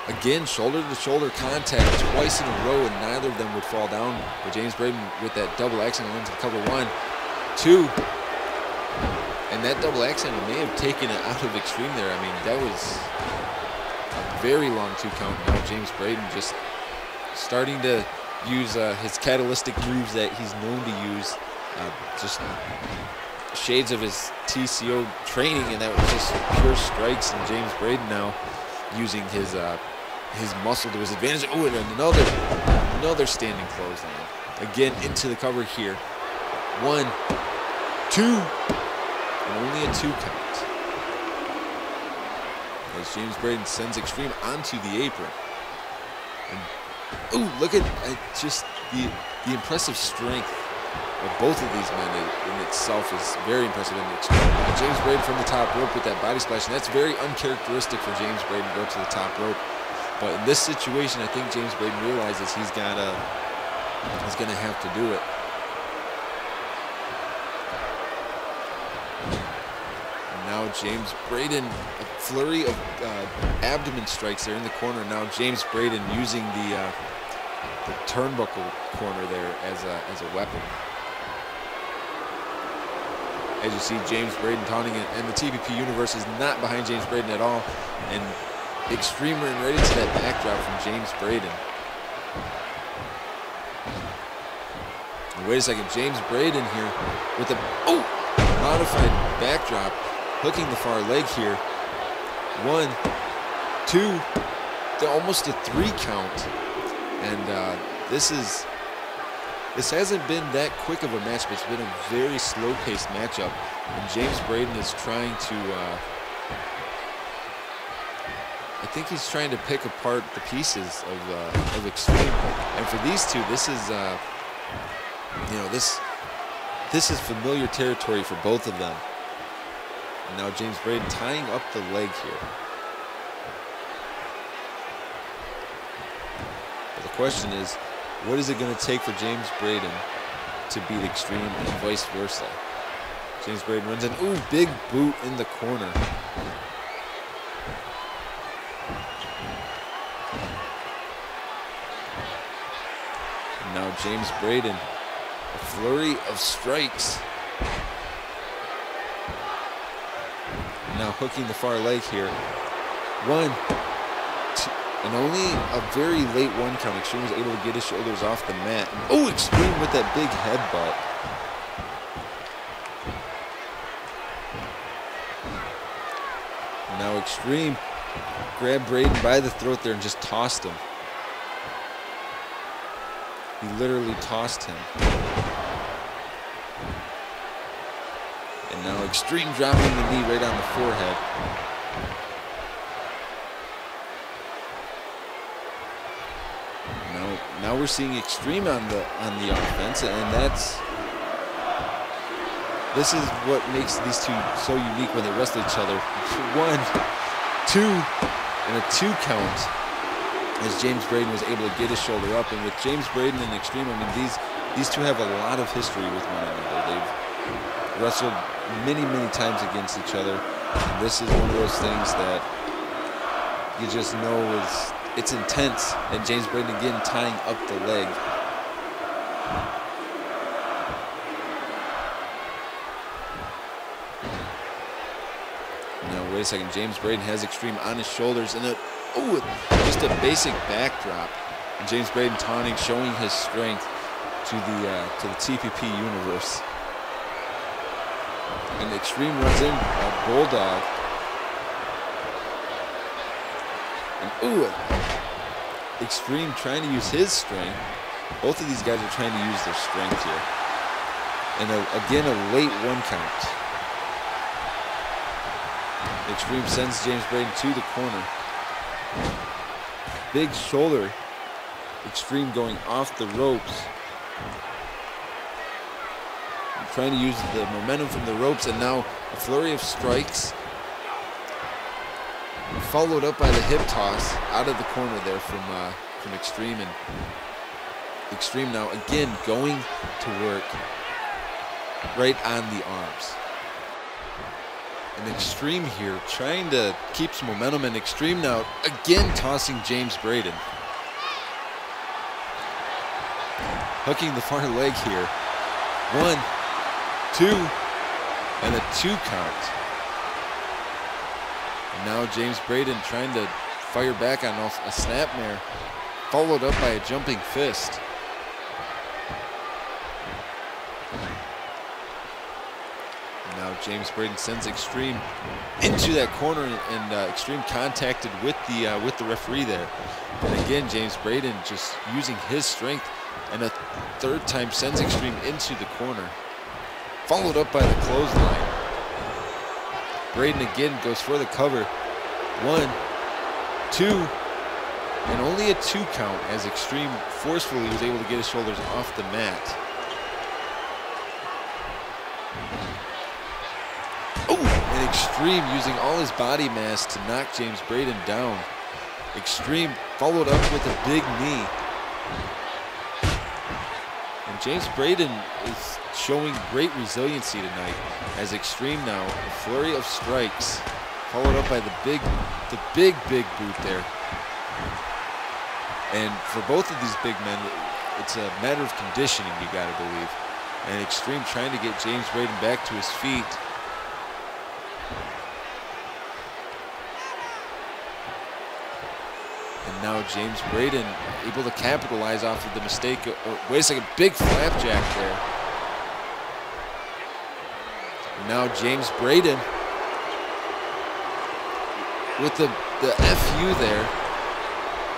Again, shoulder to shoulder contact twice in a row, and neither of them would fall down. But James Braden with that double accent into the cover. 1, 2. And that double accent may have taken it out of Extreme there. I mean, that was a very long 2 count. Now James Braden just starting to use his catalytic moves that he's known to use Just shades of his TCO training, and that was just pure strikes. And James Braden now using his muscle to his advantage. Oh, and another standing clothesline. Again into the cover here. 1, 2, and only a 2 count. As James Braden sends Extreme onto the apron. And ooh, look at just the impressive strength of both of these men in itself is very impressive. And James Braden from the top rope with that body splash, and that's very uncharacteristic for James Braden to go to the top rope. But in this situation, I think James Braden realizes he's gonna have to do it. And now James Braden, a flurry of abdomen strikes there in the corner. Now James Braden using the turnbuckle corner there as a weapon. As you see, James Braden taunting it, and the TPP universe is not behind James Braden at all. And Extreme ran right into that backdrop from James Braden. And wait a second, James Braden here with a modified backdrop, hooking the far leg here. 1, 2, almost a 3 count. And this hasn't been that quick of a match, but it's been a very slow-paced matchup. And James Braden is trying to, I think he's trying to pick apart the pieces of Extreme. And for these two, this is, this is familiar territory for both of them. And now James Braden tying up the leg here. But the question is, what is it going to take for James Braden to beat Extreme and vice versa? James Braden runs in. Ooh, big boot in the corner. And now James Braden, a flurry of strikes. And now hooking the far leg here. 1, 2, and only a very late 1 count. Extreme was able to get his shoulders off the mat. Oh, Extreme with that big headbutt. And now Extreme grabbed Braden by the throat there and just tossed him. He literally tossed him. And now Extreme dropping the knee right on the forehead. Now we're seeing Extreme on the offense, and this is what makes these two so unique when they wrestle each other. 1, 2, and a 2 count as James Braden was able to get his shoulder up. And with James Braden and Extreme, I mean, these two have a lot of history with one another. They've wrestled many, many times against each other. And this is one of those things that you just know it's intense. And James Braden again tying up the leg. Now wait a second, James Braden has Extreme on his shoulders, and just a basic backdrop. And James Braden taunting, showing his strength to the TPP universe. And Extreme runs in a bulldog. And Extreme trying to use his strength. Both of these guys are trying to use their strength here. And again, a late 1 count. Extreme sends James Braden to the corner. Big shoulder. Extreme going off the ropes. Trying to use the momentum from the ropes, and now a flurry of strikes. Followed up by the hip toss out of the corner there from Extreme. And Extreme now again going to work right on the arms. And Extreme here trying to keep some momentum, and Extreme now again tossing James Braden. Hooking the far leg here. 1, 2, and a 2 count. And now James Braden trying to fire back on a snapmare, followed up by a jumping fist. James Braden sends Extreme into that corner, and Extreme contacted with the referee there. And again, James Braden just using his strength, and a third time sends Extreme into the corner, followed up by the clothesline. Braden again goes for the cover. 1, 2, and only a 2 count as Extreme forcefully was able to get his shoulders off the mat. Oh, and Extreme using all his body mass to knock James Braden down. Extreme followed up with a big knee. And James Braden is showing great resiliency tonight as Extreme now, a flurry of strikes, followed up by the big boot there. And for both of these big men, it's a matter of conditioning, you gotta believe. And Extreme trying to get James Braden back to his feet. And now James Braden able to capitalize off of the mistake. Wait a second, big flapjack there. And now James Braden with the FU there,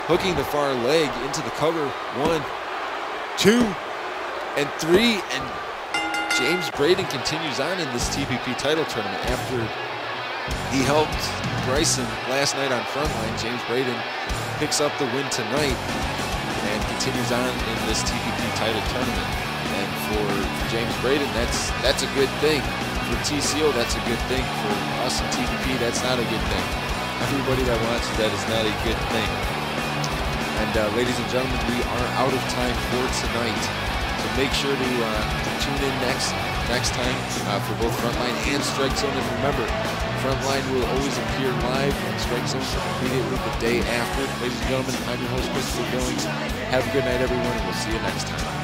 hooking the far leg into the cover. 1, 2, and 3, and James Braden continues on in this TPP title tournament. After he helped Bryson last night on Frontline, James Braden picks up the win tonight and continues on in this TPP title tournament. And for James Braden, that's a good thing. For TCO, that's a good thing. For us in TPP, that's not a good thing. Everybody that watches that is not a good thing. And ladies and gentlemen, we are out of time for tonight. So make sure to tune in next time for both Frontline and Strikezone. And remember, Frontline will always appear live, and Strikezone immediately the day after. Ladies and gentlemen, I'm your host, Christopher Billings. Have a good night, everyone, and we'll see you next time.